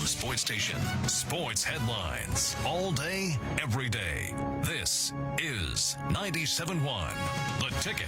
sports station. Sports headlines. All day, every day. This is 97.1 The Ticket.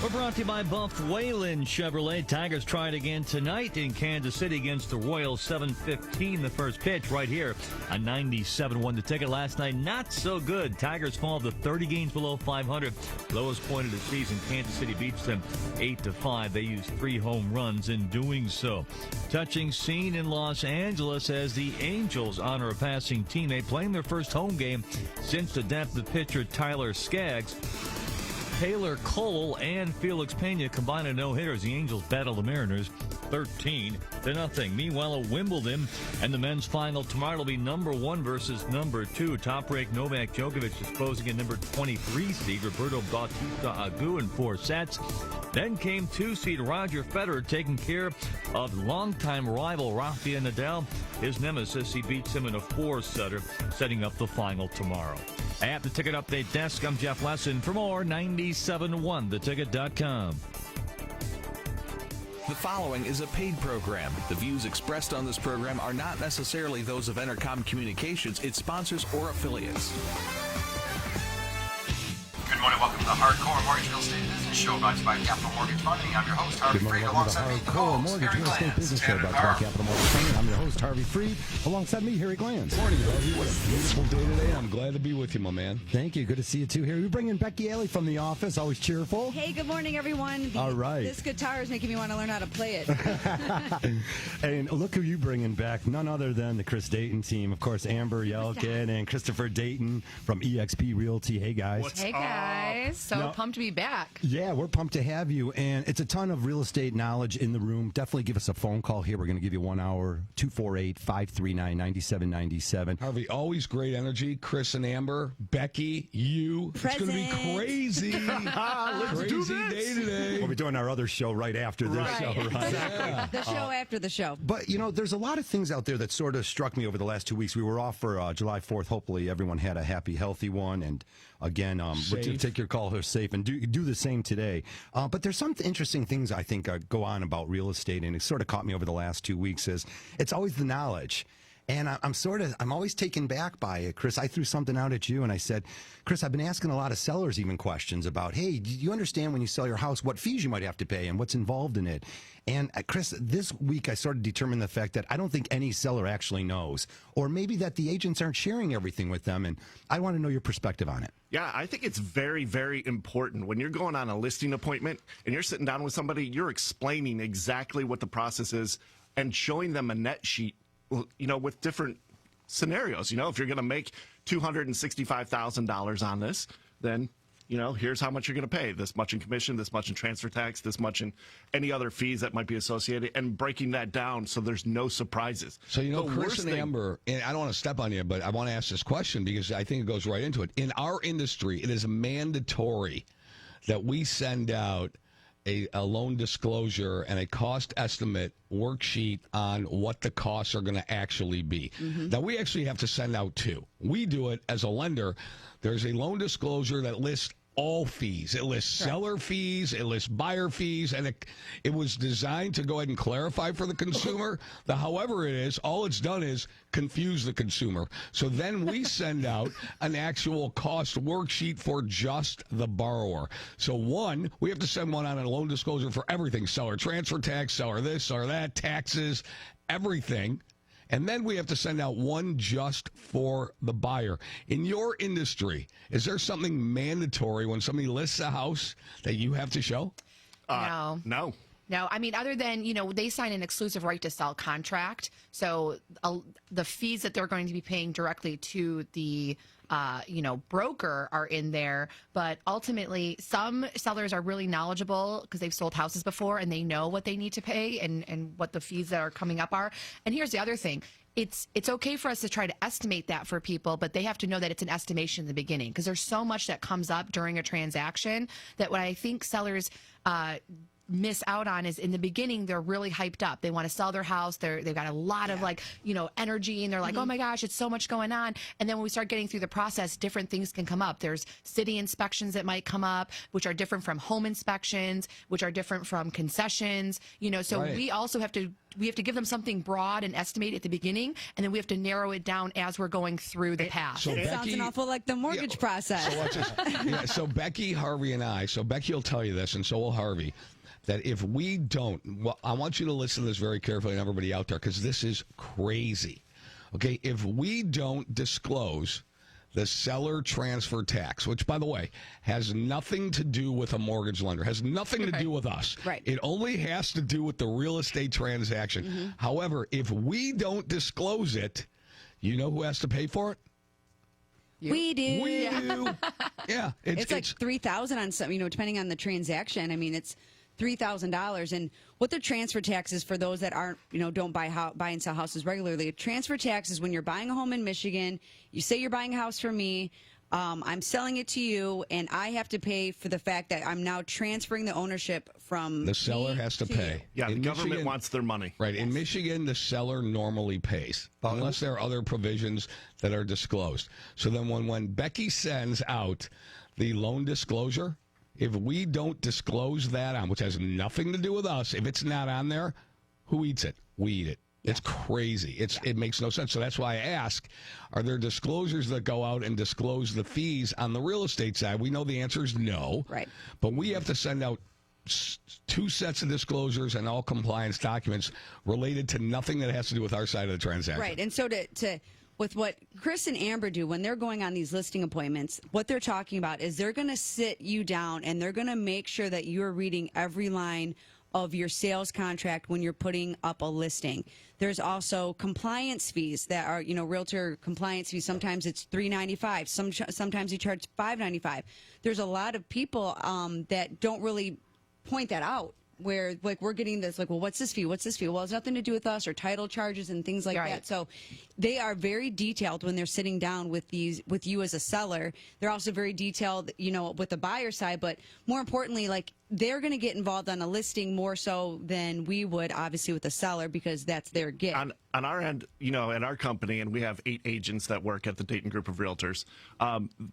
We're brought to you by Buff Wayland Chevrolet. Tigers try it again tonight in Kansas City against the Royals. 7:15 the first pitch right here on 97.1 The Ticket. Last night, not so good. Tigers fall to 30 games below 500. Lowest point of the season. Kansas City beats them 8-5. They used 3 home runs in doing so. Touching scene in Los Angeles as the Angels honor a passing teammate playing their first home game since the death of pitcher Tyler Skaggs. Taylor Cole and Felix Pena combined a no-hitters. The Angels battle the Mariners 13-0. Meanwhile, at Wimbledon and the men's final tomorrow will be number 1 versus number 2. Top-ranked Novak Djokovic is posing at number 23 seed Roberto Bautista Agut in 4 sets. Then came 2 seed Roger Federer taking care of longtime rival Rafael Nadal. His nemesis, he beats him in a 4-setter, setting up the final tomorrow. At the Ticket Update Desk, I'm Jeff Lesson. For more, 97.1theticket.com. The following is a paid program. The views expressed on this program are not necessarily those of Entercom Communications, its sponsors, or affiliates. Good morning. Welcome to the Hardcore Mortgage Real Estate Business Show brought to you by Capital Mortgage Funding. I'm your host, Harvey Freed, alongside me, Hardcore Mortgage Real Estate Business Show brought to you by Capital Mortgage Funding. I'm your host, Harvey Freed, alongside me, Harry Glantz. Morning, Harvey. What a beautiful day today. I'm glad to be with you, my man. Thank you. Good to see you, too. Here we bring in Becky Alley from the office, always cheerful. Hey, good morning, everyone. All right. This guitar is making me want to learn how to play it. And look who you bringing back, none other than the Chris Dayton team. Of course, Amber Yelkin and Christopher Dayton from eXp Realty. Hey, guys. Hey, guys. So pumped to be back. Yeah, we're pumped to have you. And it's a ton of real estate knowledge in the room. Definitely give us a phone call here. We're going to give you 1 hour, 248-539-9797. Harvey, always great energy. Chris and Amber, Becky, you. Present. It's going to be crazy. Crazy day today. We'll be doing our other show right after this show, right? Yeah. The show after the show. But, you know, there's a lot of things out there that sort of struck me over the last 2 weeks. We were off for July 4th. Hopefully everyone had a happy, healthy one. And, again, take your call here safe and do the same today. But there's some interesting things, I think, go on about real estate, and it sort of caught me over the last 2 weeks, is it's always the knowledge. And I'm always taken back by it, Chris. I threw something out at you, and I said, Chris, I've been asking a lot of sellers even questions about, hey, do you understand when you sell your house what fees you might have to pay and what's involved in it? And Chris, this week I sort of determined the fact that I don't think any seller actually knows, or maybe that the agents aren't sharing everything with them, and I want to know your perspective on it. Yeah, I think it's very, very important when you're going on a listing appointment and you're sitting down with somebody, you're explaining exactly what the process is and showing them a net sheet, you know, with different scenarios. You know, if you're going to make $265,000 on this, then, you know, here's how much you're going to pay. This much in commission, this much in transfer tax, this much in any other fees that might be associated, and breaking that down so there's no surprises. So, you know, Chris and Amber, and I don't want to step on you, but I want to ask this question because I think it goes right into it. In our industry, it is mandatory that we send out a loan disclosure and a cost estimate worksheet on what the costs are going to actually be. Mm-hmm. Now, we actually have to send out 2. We do it as a lender. There's a loan disclosure that lists all fees. It lists seller fees, it lists buyer fees, and it was designed to go ahead and clarify for the consumer. However it is, all it's done is confuse the consumer. So then we send out an actual cost worksheet for just the borrower. So one, we have to send one on a loan disclosure for everything: seller transfer tax, seller this, seller that, taxes, everything. And then we have to send out one just for the buyer. In your industry, is there something mandatory when somebody lists a house that you have to show? No. No. No, I mean, other than, you know, they sign an exclusive right to sell contract. So the fees that they're going to be paying directly to the broker are in there. But ultimately, some sellers are really knowledgeable because they've sold houses before and they know what they need to pay and what the fees that are coming up are. And here's the other thing. It's okay for us to try to estimate that for people, but they have to know that it's an estimation in the beginning because there's so much that comes up during a transaction that what I think sellers miss out on is in the beginning they're really hyped up. They want to sell their house. They've got a lot of energy, and they're like, oh my gosh, it's so much going on. And then when we start getting through the process, different things can come up. There's city inspections that might come up, which are different from home inspections, which are different from concessions. So we also have to give them something broad and estimate at the beginning, and then we have to narrow it down as we're going through the path. So It sounds an awful like the mortgage process. So watch this. So Becky, Harvey, and Becky will tell you this, and so will Harvey, that if we don't, I want you to listen to this very carefully, and everybody out there, because this is crazy. Okay, if we don't disclose the seller transfer tax, which, by the way, has nothing to do with a mortgage lender, has nothing to do with us. Right. It only has to do with the real estate transaction. However, if we don't disclose it, you know who has to pay for it? We do. We do. Yeah. It's like $3,000 on some, depending on the transaction. I mean, it's $3,000. And what the transfer tax is for those that aren't, don't buy and sell houses regularly. A transfer tax is when you're buying a home in Michigan. You say you're buying a house from me. I'm selling it to you, and I have to pay for the fact that I'm now transferring the ownership from the seller me has to pay. Yeah, in the government Michigan, wants their money. Right. In Michigan, the seller normally pays, unless there are other provisions that are disclosed. So then when Becky sends out the loan disclosure, if we don't disclose that on, which has nothing to do with us, if it's not on there, who eats it? We eat it. It's crazy. It makes no sense. So that's why I ask, are there disclosures that go out and disclose the fees on the real estate side? We know the answer is no. Right. But we have to send out 2 sets of disclosures and all compliance documents related to nothing that has to do with our side of the transaction. Right. And so to with what Chris and Amber do when they're going on these listing appointments, what they're talking about is they're going to sit you down and they're going to make sure that you're reading every line of your sales contract when you're putting up a listing. There's also compliance fees that are, realtor compliance fees. Sometimes it's $395. Sometimes you charge $595. There's a lot of people that don't really point that out. Where we're getting this well, what's this fee? What's this fee? Well, it's nothing to do with us or title charges and things like that. So they are very detailed when they're sitting down with you as a seller. They're also very detailed, with the buyer side, but more importantly, they're going to get involved on a listing more so than we would obviously with the seller because that's their gig. On our end, in our company, and we have 8 agents that work at the Dayton Group of Realtors,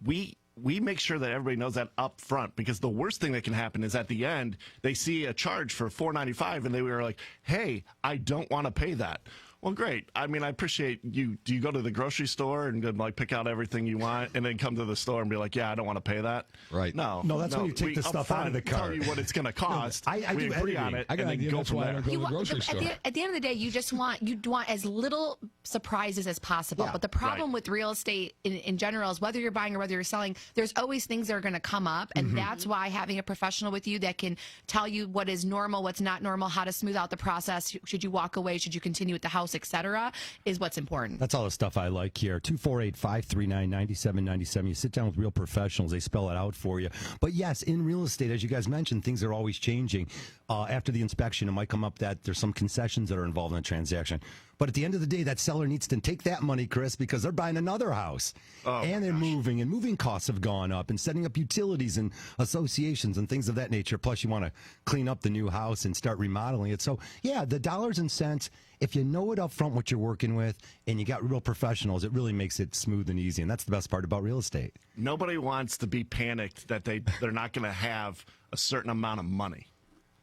we make sure that everybody knows that up front, because the worst thing that can happen is at the end, they see a charge for $495 and they were like, hey, I don't want to pay that. Well, great. I mean, I appreciate you. Do you go to the grocery store and pick out everything you want and then come to the store and be like, yeah, I don't want to pay that? Right. No, that's when you take the stuff out of the cart. Tell you what it's going to cost. I we do agree on editing. it. I got and an then idea. go That's from why I there. don't go to the grocery store. At the end of the day, you want as little surprises as possible. Yeah, but the problem with real estate in general is whether you're buying or whether you're selling, there's always things that are going to come up, and that's why having a professional with you that can tell you what is normal, what's not normal, how to smooth out the process, should you walk away, should you continue with the house, etc., is what's important. That's all the stuff I like here. 248-539-9797. You sit down with real professionals. They spell it out for you. But yes, in real estate, as you guys mentioned, things are always changing. After the inspection, it might come up that there's some concessions that are involved in a transaction. But at the end of the day, that seller needs to take that money, Chris, because they're buying another house. And they're moving, and moving costs have gone up, and setting up utilities and associations and things of that nature. Plus, you want to clean up the new house and start remodeling it. So, yeah, the dollars and cents, if you know it up front what you're working with and you got real professionals, it really makes it smooth and easy. And that's the best part about real estate. Nobody wants to be panicked that they're not going to have a certain amount of money.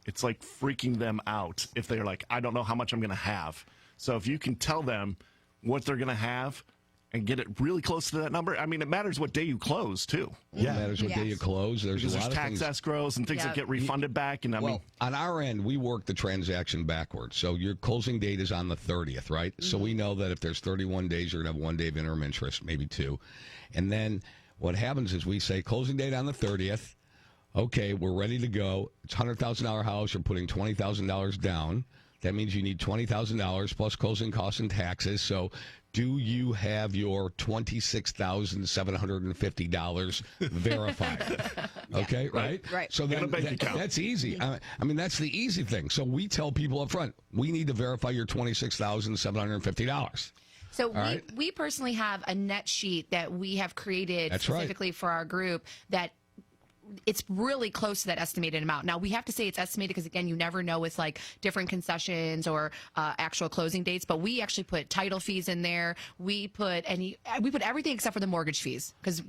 It's like freaking them out if they're like, I don't know how much I'm going to have. So if you can tell them what they're going to have and get it really close to that number, I mean, it matters what day you close, too. Yeah. It matters what day you close. There's because a lot there's of tax things. escrows and things that get refunded back. And on our end, we work the transaction backwards. So your closing date is on the 30th, right? So we know that if there's 31 days, you're going to have 1 day of interim interest, maybe 2. And then what happens is we say closing date on the 30th. Okay, we're ready to go. It's a $100,000 house. You're putting $20,000 down. That means you need $20,000 plus closing costs and taxes. So do you have your $26,750 verified? Okay, right? Right. So then that's easy. I mean, that's the easy thing. So we tell people up front, we need to verify your $26,750. So we personally have a net sheet that we have created specifically for our group that it's really close to that estimated amount. Now we have to say it's estimated because again, you never know with like different concessions or actual closing dates. But we actually put title fees in there. We put everything except for the mortgage fees because.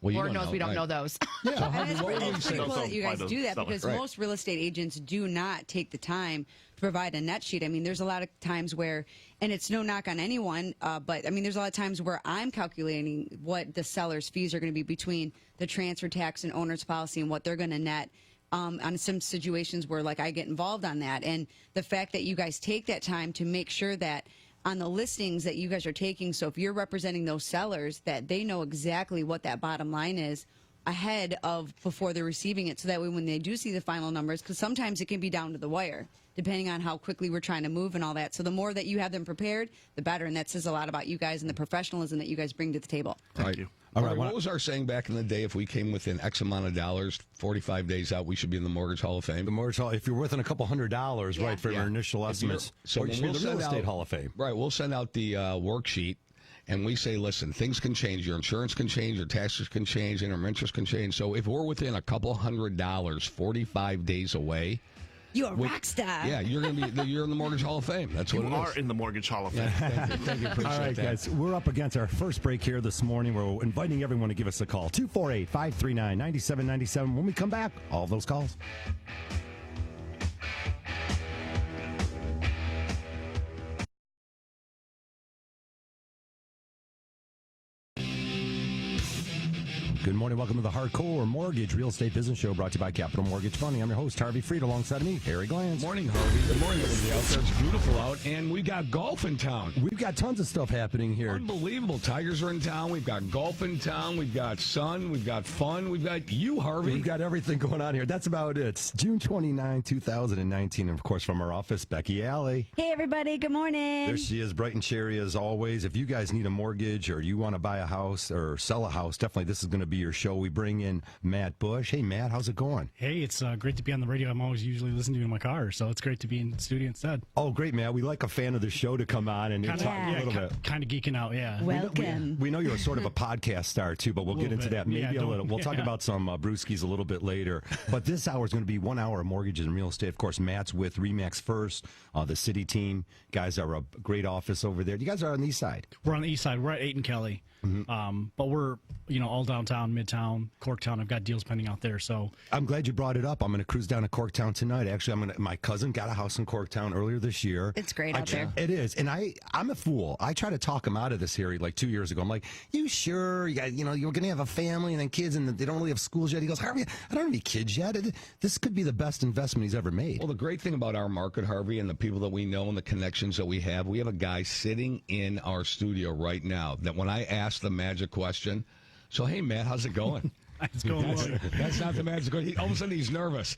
Lord knows we don't know those. Yeah. So, And Harvey, it's what pretty, would it's you pretty say? cool that you guys do that because Right. most real estate agents do not take the time to provide a net sheet. I mean, there's a lot of times where, and it's no knock on anyone, but I mean, there's a lot of times where I'm calculating what the seller's fees are going to be between the transfer tax and owner's policy and what they're going to net. On some situations where like I get involved on that, and the fact that you guys take that time to make sure that on the listings that you guys are taking, so if you're representing those sellers, that they know exactly what that bottom line is ahead of before they're receiving it, so that way when they do see the final numbers, because sometimes it can be down to the wire depending on how quickly we're trying to move and all that. So the more that you have them prepared, the better, and that says a lot about you guys and the professionalism that you guys bring to the table. Thank you. All right, what was our saying back in the day? If we came within X amount of dollars, 45 days out, we should be in the Mortgage Hall of Fame. The Mortgage Hall, if you're within a couple $100, right, for your initial estimates, so you should be in the Real Estate Hall of Fame. Right, we'll send out the worksheet, and we say, listen, things can change. Your insurance can change, your taxes can change, interim interest can change. So if we're within a couple $100, 45 days away, you're a rock star. Yeah, you're in the Mortgage Hall of Fame. That's what You it is. are in the Mortgage Hall of Fame. Thank you. Appreciate All right, that. guys, we're up against our first break here this morning. We're inviting everyone to give us a call. 248-539-9797. When we come back, all those calls. Good morning. Welcome to the Hardcore Mortgage Real Estate Business Show, brought to you by Capital Mortgage Funding. I'm your host, Harvey Freed, alongside me, Harry Glantz. Morning, Harvey. Good morning, everybody out there. It's beautiful out, and we got golf in town. We've got tons of stuff happening here. Unbelievable. Tigers are in town. We've got golf in town. We've got sun. We've got fun. We've got you, Harvey. We've got everything going on here. That's about it. It's June 29, 2019. And, of course, from our office, Becky Alley. Hey, everybody. Good morning. There she is, bright and cheery as always. If you guys need a mortgage or you want to buy a house or sell a house, definitely this is going to be your show. We bring in Matt Bush. Hey, Matt, how's it going? Hey, it's great to be on the radio. I'm always usually listening to in my car, so it's great to be in the studio instead. Oh, great, Matt. We like a fan of the show to come on and talk a little bit. Kind of geeking out, yeah. Welcome. We know you're sort of a podcast star, too, but we'll get into that maybe a little. We'll talk about some brewskis a little bit later. But this hour is going to be 1 hour of mortgages and real estate. Of course, Matt's with RE/MAX First, the city team. Guys are a great office over there. You guys are on the east side. We're on the east side. We're at 8 and Kelly. But we're, all downtown, midtown, Corktown. I've got deals pending out there. So I'm glad you brought it up. I'm going to cruise down to Corktown tonight. Actually, my cousin got a house in Corktown earlier this year. It's great out there. It is. And I'm a fool. I try to talk him out of this here like 2 years ago. I'm like, you sure? You're going to have a family and then kids and they don't really have schools yet. He goes, Harvey, I don't have any kids yet. This could be the best investment he's ever made. Well, the great thing about our market, Harvey, and the people that we know and the connections that we have a guy sitting in our studio right now that when I ask the magic question, so, hey, Matt, how's it going? it's going well. That's not the magic question. All of a sudden, he's nervous.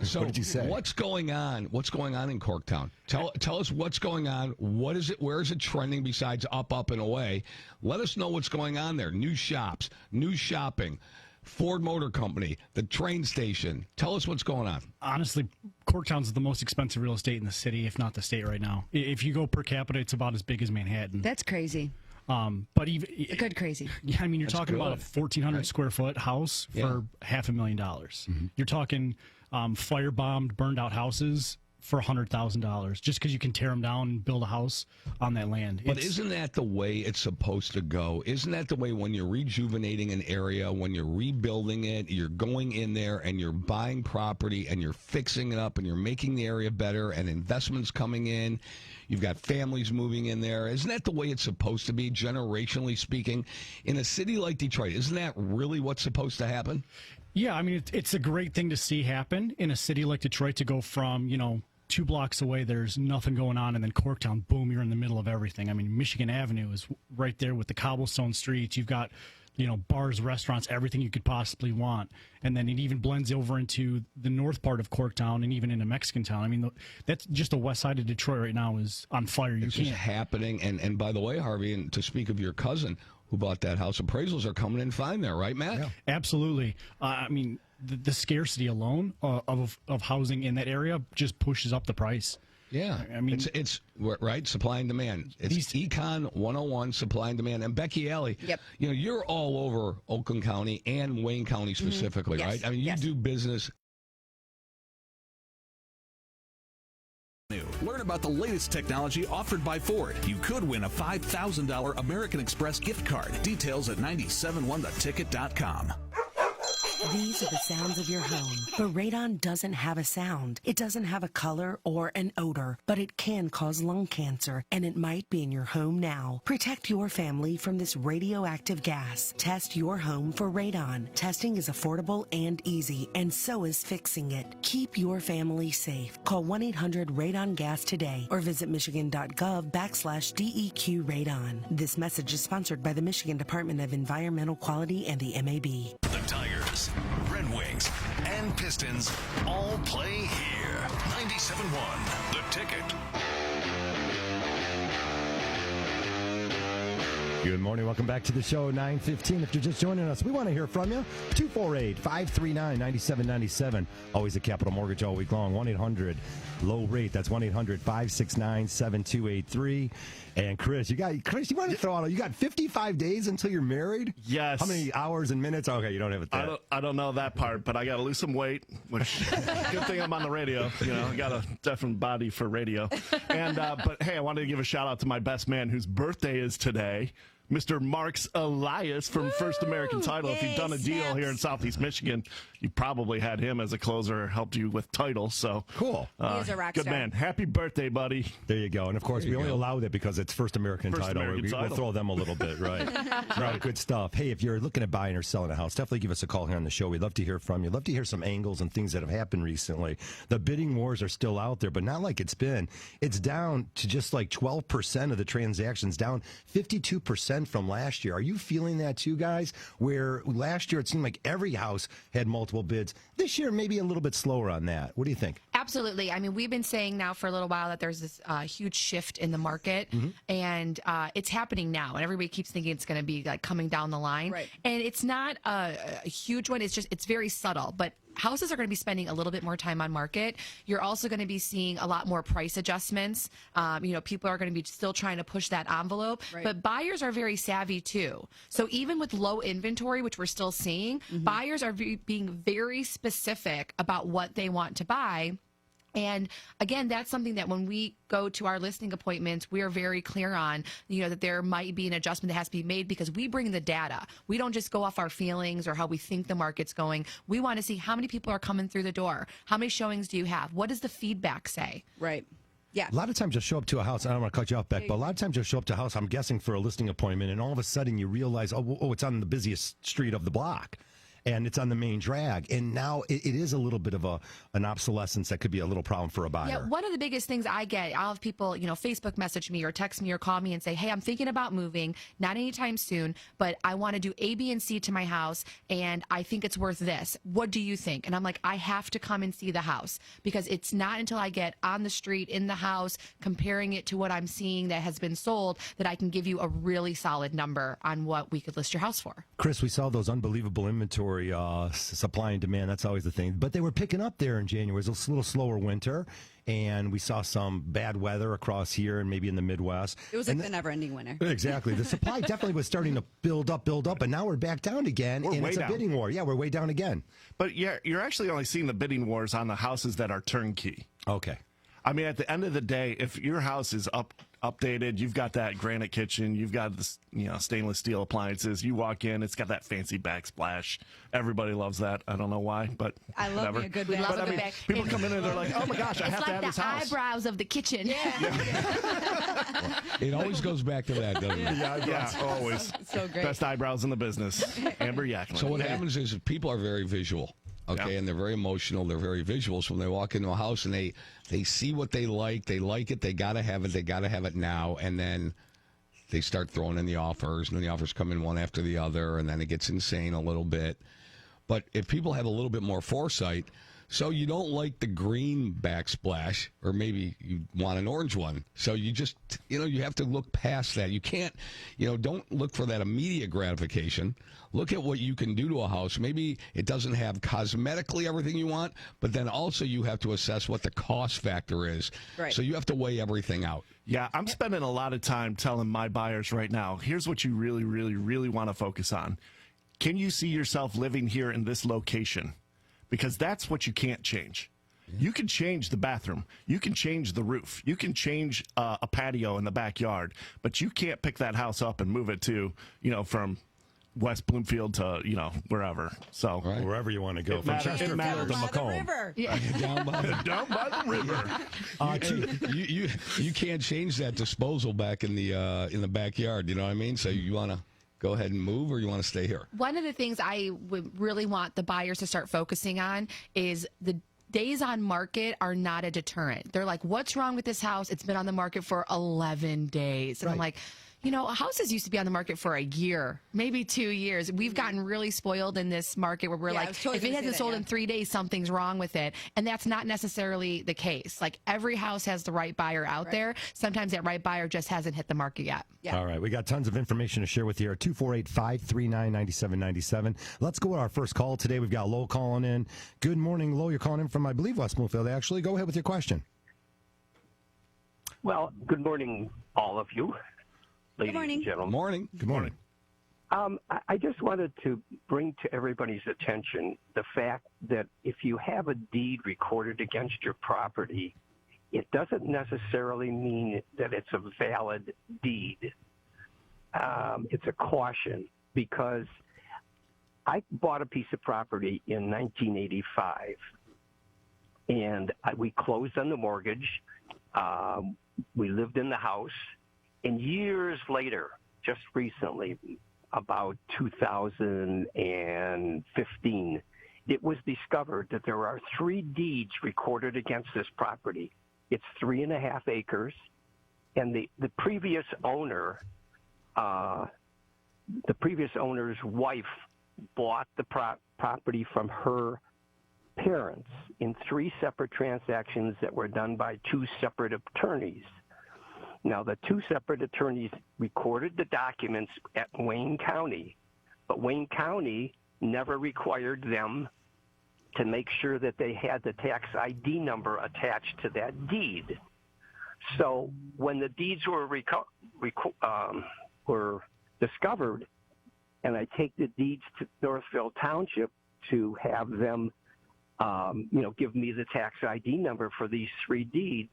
So what did you say? What's going on? What's going on in Corktown? Tell us what's going on. What is it? Where is it trending besides up, and away? Let us know what's going on there. New shops, new shopping. Ford Motor Company, the train station. Tell us what's going on. Honestly, Corktown's the most expensive real estate in the city, if not the state right now. If you go per capita, it's about as big as Manhattan. That's crazy. But even good crazy. Yeah, I mean, you're talking about a 1,400 square foot house for $500,000. You're talking firebombed, burned out houses for $100,000 just because you can tear them down and build a house on that land. But isn't that the way it's supposed to go? Isn't that the way when you're rejuvenating an area, when you're rebuilding it, you're going in there and you're buying property and you're fixing it up and you're making the area better and investments coming in? You've got families moving in there. Isn't that the way it's supposed to be, generationally speaking? In a city like Detroit, isn't that really what's supposed to happen? Yeah, I mean, it's a great thing to see happen in a city like Detroit, to go from, 2 blocks away, there's nothing going on, and then Corktown, boom, you're in the middle of everything. I mean, Michigan Avenue is right there with the cobblestone streets. You've got, bars, restaurants, everything you could possibly want. And then it even blends over into the north part of Corktown and even into Mexican Town. I mean, that's just the west side of Detroit right now is on fire. It's just happening. And by the way, Harvey, and to speak of your cousin who bought that house, appraisals are coming in fine there, right, Matt? Yeah. Absolutely. I mean, the scarcity alone of housing in that area just pushes up the price. Yeah, I mean, it's right, supply and demand. It's Econ 101, supply and demand. And Becky Alley, you're all over Oakland County and Wayne County specifically, Yes. right? I mean, you do business. Learn about the latest technology offered by Ford. You could win a $5,000 American Express gift card. Details at 971theticket.com. These are the sounds of your home. But radon doesn't have a sound. It doesn't have a color or an odor, but it can cause lung cancer, and it might be in your home now. Protect your family from this radioactive gas. Test your home for radon. Testing is affordable and easy, and so is fixing it. Keep your family safe. Call 1-800-RADON-GAS today or visit michigan.gov/DEQ radon. This message is sponsored by the Michigan Department of Environmental Quality and the MAB. The Tigers, Red Wings, and Pistons all play here. 97.1, The Ticket. Good morning. Welcome back to the show, 9:15. If you're just joining us, we want to hear from you. 248-539-9797. Always a Capital Mortgage all week long. 1-800-LOW-RATE. That's 1-800-569-7283. And Chris, you want to throw out, you got 55 days until you're married? Yes. How many hours and minutes? Okay, you don't have it there. I don't know that part, but I got to lose some weight, which good thing I'm on the radio. I got a definite body for radio. And but hey, I wanted to give a shout out to my best man whose birthday is today. Mr. Marks Elias from First American Title. If you've done a deal here in Southeast Michigan, you probably had him as a closer, helped you with title. So cool. He is a rock good star. man. Happy birthday, buddy. There you go. And of course, we only allow that because it's First American Title. We'll throw them a little bit, right? Right. Good stuff. Hey, if you're looking at buying or selling a house, definitely give us a call here on the show. We'd love to hear from you. Love to hear some angles and things that have happened recently. The bidding wars are still out there, but not like it's been. It's down to just like 12% of the transactions, down 52% from last year. Are you feeling that too, guys? Where last year it seemed like every house had multiple bids. This year, maybe a little bit slower on that. What do you think? Absolutely. I mean, we've been saying now for a little while that there's this huge shift in the market, and it's happening now. And everybody keeps thinking it's going to be like coming down the line, right? And it's not a huge one. It's very subtle, but houses are going to be spending a little bit more time on market. You're also going to be seeing a lot more price adjustments. People are going to be still trying to push that envelope, but buyers are very savvy too. So even with low inventory, which we're still seeing, buyers are being very specific about what they want to buy. And again, that's something that when we go to our listing appointments, we are very clear on, that there might be an adjustment that has to be made because we bring the data. We don't just go off our feelings or how we think the market's going. We want to see how many people are coming through the door. How many showings do you have? What does the feedback say? Right. Yeah. A lot of times you'll show up to a house. I don't want to cut you off, Beck, but a lot of times you'll show up to a house, I'm guessing for a listing appointment, and all of a sudden you realize, oh, it's on the busiest street of the block. And it's on the main drag. And now it is a little bit of an obsolescence that could be a little problem for a buyer. Yeah, one of the biggest things I get, I'll have people, Facebook message me or text me or call me and say, hey, I'm thinking about moving, not anytime soon, but I want to do A, B, and C to my house, and I think it's worth this. What do you think? And I'm like, I have to come and see the house because it's not until I get on the street, in the house, comparing it to what I'm seeing that has been sold that I can give you a really solid number on what we could list your house for. Chris, we saw those unbelievable inventory, supply and demand. That's always the thing. But they were picking up there in January. It was a little slower winter, and we saw some bad weather across here and maybe in the Midwest. It was like the never-ending winter. Exactly. The supply definitely was starting to build up, and now we're back down again, and it's a bidding war. Yeah, we're way down again. But yeah, you're actually only seeing the bidding wars on the houses that are turnkey. Okay. I mean, at the end of the day, if your house is updated, you've got that granite kitchen, you've got this, stainless steel appliances. You walk in, it's got that fancy backsplash. Everybody loves that. I don't know why, but I love me a good backsplash. Love a good back. People come in and they're like, "Oh my gosh, I have to have this house." It's like the eyebrows of the kitchen. Yeah. It always goes back to that, doesn't it? Yeah, always. So great. Best eyebrows in the business. Amber Yacklin. So what happens is people are very visual. Okay, and they're very emotional. They're very visual. So when they walk into a house and they see what they like it, they got to have it. They got to have it now. And then they start throwing in the offers, and then the offers come in one after the other, and then it gets insane a little bit. But if people have a little bit more foresight, So you don't like the green backsplash, or maybe you want an orange one. So you just, you have to look past that. You can't, don't look for that immediate gratification. Look at what you can do to a house. Maybe it doesn't have cosmetically everything you want, but then also you have to assess what the cost factor is. Right. So you have to weigh everything out. Yeah, I'm spending a lot of time telling my buyers right now, here's what you really, really, really want to focus on. Can you see yourself living here in this location? Because that's what you can't change. You can change the bathroom. You can change the roof. You can change a patio in the backyard. But you can't pick that house up and move it to, from West Bloomfield to, wherever. So wherever you want to go. It matters to Macomb. River. Yeah. Down by the river. You can't change that disposal back in the backyard. You know what I mean? So you want to go ahead and move, or you want to stay here? One of the things I would really want the buyers to start focusing on is the days on market are not a deterrent. They're like, what's wrong with this house? It's been on the market for 11 days. And I'm like, houses used to be on the market for a year, maybe 2 years. We've gotten really spoiled in this market where we're if it hasn't sold in 3 days, something's wrong with it. And that's not necessarily the case. Like, every house has the right buyer out there. Sometimes that right buyer just hasn't hit the market yet. Yeah. All right. We got tons of information to share with you here. 248-539-9797. Let's go with our first call today. We've got Lo calling in. Good morning, Lo. You're calling in from, I believe, West Bloomfield. Actually, go ahead with your question. Well, good morning, all of you. Ladies and gentlemen. Morning. Good morning. I just wanted to bring to everybody's attention the fact that if you have a deed recorded against your property, it doesn't necessarily mean that it's a valid deed. It's a caution, because I bought a piece of property in 1985, and we closed on the mortgage. We lived in the house. And years later, just recently, about 2015, it was discovered that there are 3 deeds recorded against this property. It's 3.5 acres, and the previous owner, the previous owner's wife, bought the property from her parents in 3 separate transactions that were done by 2 separate attorneys. Now, the 2 separate attorneys recorded the documents at Wayne County, but Wayne County never required them to make sure that they had the tax ID number attached to that deed. So when the deeds were discovered, and I take the deeds to Northville Township to have them, give me the tax ID number for these 3 deeds,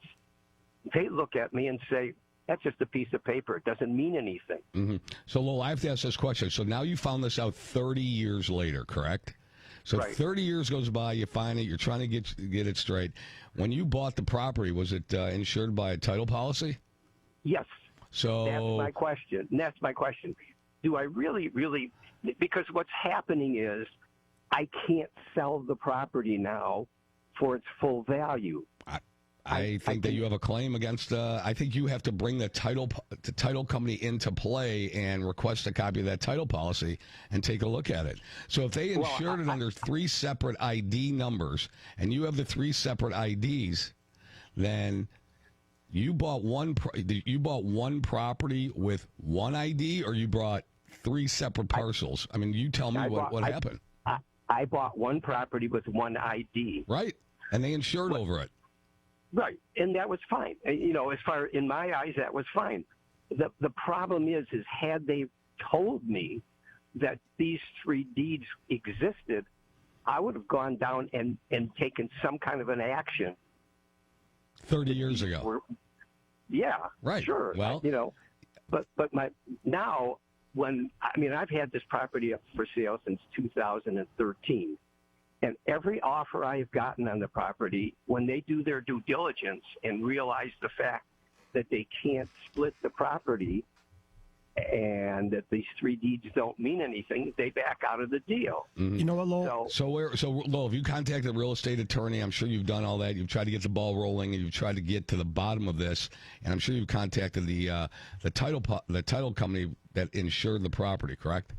they look at me and say, that's just a piece of paper. It doesn't mean anything. Mm-hmm. So, Lowell, I have to ask this question. So now you found this out 30 years later, correct? So right. 30 years goes by, you find it, you're trying to get it straight. When you bought the property, was it insured by a title policy? Yes. So that's my question. Do I really, because what's happening is I can't sell the property now for its full value. I think that you have a claim against. I think you have to bring the title company into play and request a copy of that title policy and take a look at it. So if they insured it under 3 separate ID numbers and you have the 3 separate IDs, then you bought one property with 1 ID, or you bought 3 separate parcels. I mean, you tell me what happened. I bought one property with 1 ID. Right, and they insured over it. Right, and that was fine. As far in my eyes, that was fine. The problem is had they told me that these 3 deeds existed, I would have gone down and taken some kind of an action. 30 years ago. Yeah, right. Sure. Well, but I've had this property up for sale since 2013. And every offer I've gotten on the property, when they do their due diligence and realize the fact that they can't split the property and that these 3 deeds don't mean anything, they back out of the deal. Mm-hmm. You know what, Lowell? So Lowell, have you contacted a real estate attorney? I'm sure you've done all that. You've tried to get the ball rolling, and you've tried to get to the bottom of this. And I'm sure you've contacted the title company that insured the property, correct?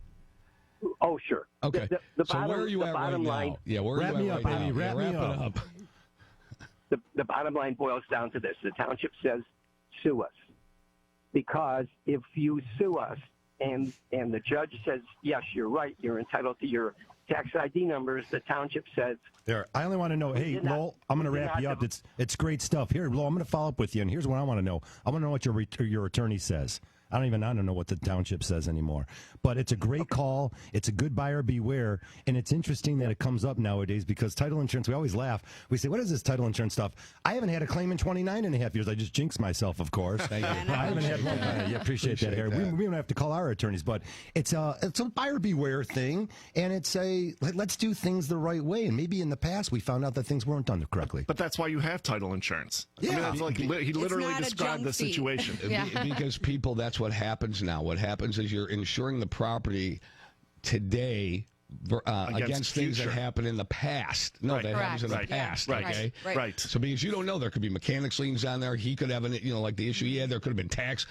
Oh, sure. Okay. The so bottom, where are you the at right bottom line, now? Yeah, where are Wrap you me at up, right baby. now? Wrap me it up. the bottom line boils down to this. The township says, sue us. Because if you sue us and the judge says, yes, you're right, you're entitled to your tax ID numbers, the township says, There. I only want to know. Hey, Lowell, I'm going to wrap you up. It's great stuff. Here, Lowell, I'm going to follow up with you, and here's what I want to know. I want to know what your attorney says. I don't know what the township says anymore. But it's a great call. It's a good buyer beware. And it's interesting that it comes up nowadays because title insurance, we always laugh. We say, what is this title insurance stuff? I haven't had a claim in 29 and a half years. I just jinxed myself, of course. Thank you. I haven't had one. Yeah, appreciate that, Harry. We don't have to call our attorneys, but it's a buyer beware thing. And it's let's do things the right way. And maybe in the past we found out that things weren't done correctly. But that's why you have title insurance. Yeah. I mean, that's like, he literally not a described the junk fee. situation. Because people, that's what happens now. What happens is you're insuring the property today against things that future. happened in the past. No, Right. that happens in the Correct. past. Right. Okay. Right. So because you don't know, there could be mechanics liens on there. He could have like the issue he had. There could have been tax.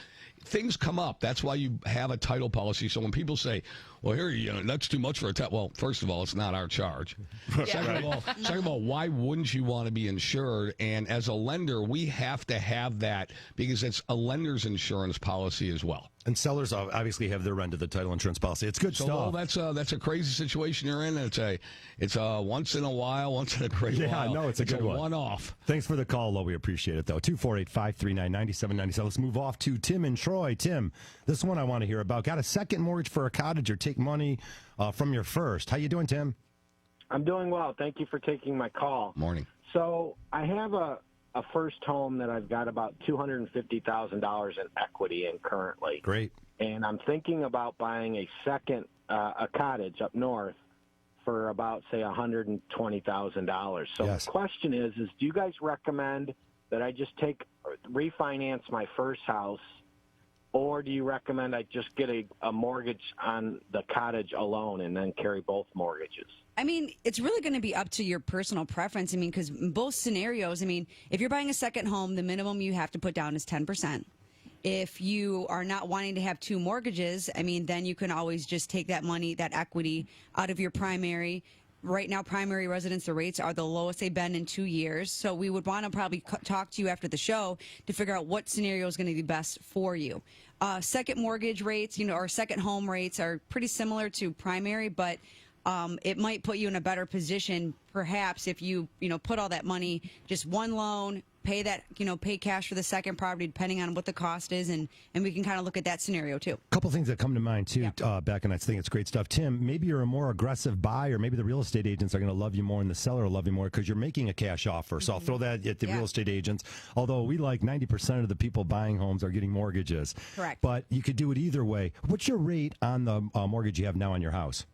Things come up. That's why you have a title policy. So when people say, "Well, here, that's too much for a title," well, first of all, it's not our charge. Second of all, why wouldn't you want to be insured? And as a lender, we have to have that because it's a lender's insurance policy as well. And sellers obviously have their end of the title insurance policy. It's good stuff. Well, that's a crazy situation you're in. And it's a once in a while, once in a great while. Yeah, no, it's a good one. One-off. Thanks for the call, Lo. We appreciate it, though. 248-539-9797. Let's move off to Tim in Troy. Tim, this one I want to hear about. Got a second mortgage for a cottage or take money from your first. How you doing, Tim? I'm doing well. Thank you for taking my call. Morning. So I have a first home that I've got about $250,000 in equity in currently. Great. And I'm thinking about buying a second, a cottage up north for about, say, $120,000. So Yes. the question is do you guys recommend that I just refinance my first house, or do you recommend I just get a mortgage on the cottage alone and then carry both mortgages? I mean, it's really going to be up to your personal preference. I mean, because in both scenarios, I mean, if you're buying a second home, the minimum you have to put down is 10%. If you are not wanting to have two mortgages, I mean, then you can always just take that money, that equity, out of your primary. Right now, primary residence, the rates are the lowest they've been in 2 years. So we would want to probably talk to you after the show to figure out what scenario is going to be best for you. Second mortgage rates, or second home rates are pretty similar to primary, but it might put you in a better position, perhaps, if you put all that money, just one loan, pay that, pay cash for the second property, depending on what the cost is, and we can kind of look at that scenario too. A couple things that come to mind too, Beck, and I think it's great stuff. Tim, maybe you're a more aggressive buyer. Maybe the real estate agents are going to love you more, and the seller will love you more because you're making a cash offer. So I'll throw that at the real estate agents. Although we like 90% of the people buying homes are getting mortgages. Correct. But you could do it either way. What's your rate on the mortgage you have now on your house?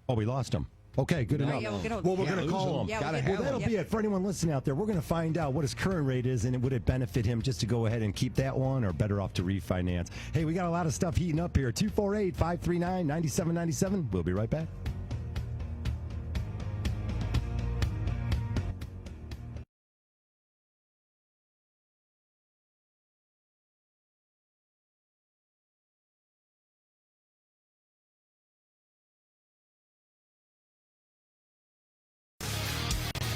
Oh, we lost him. Okay, good enough. Yeah, we're we're going to call him. That'll be it. For anyone listening out there, we're going to find out what his current rate is, and would it benefit him just to go ahead and keep that one, or better off to refinance? Hey, we got a lot of stuff heating up here. 248-539-9797. We'll be right back.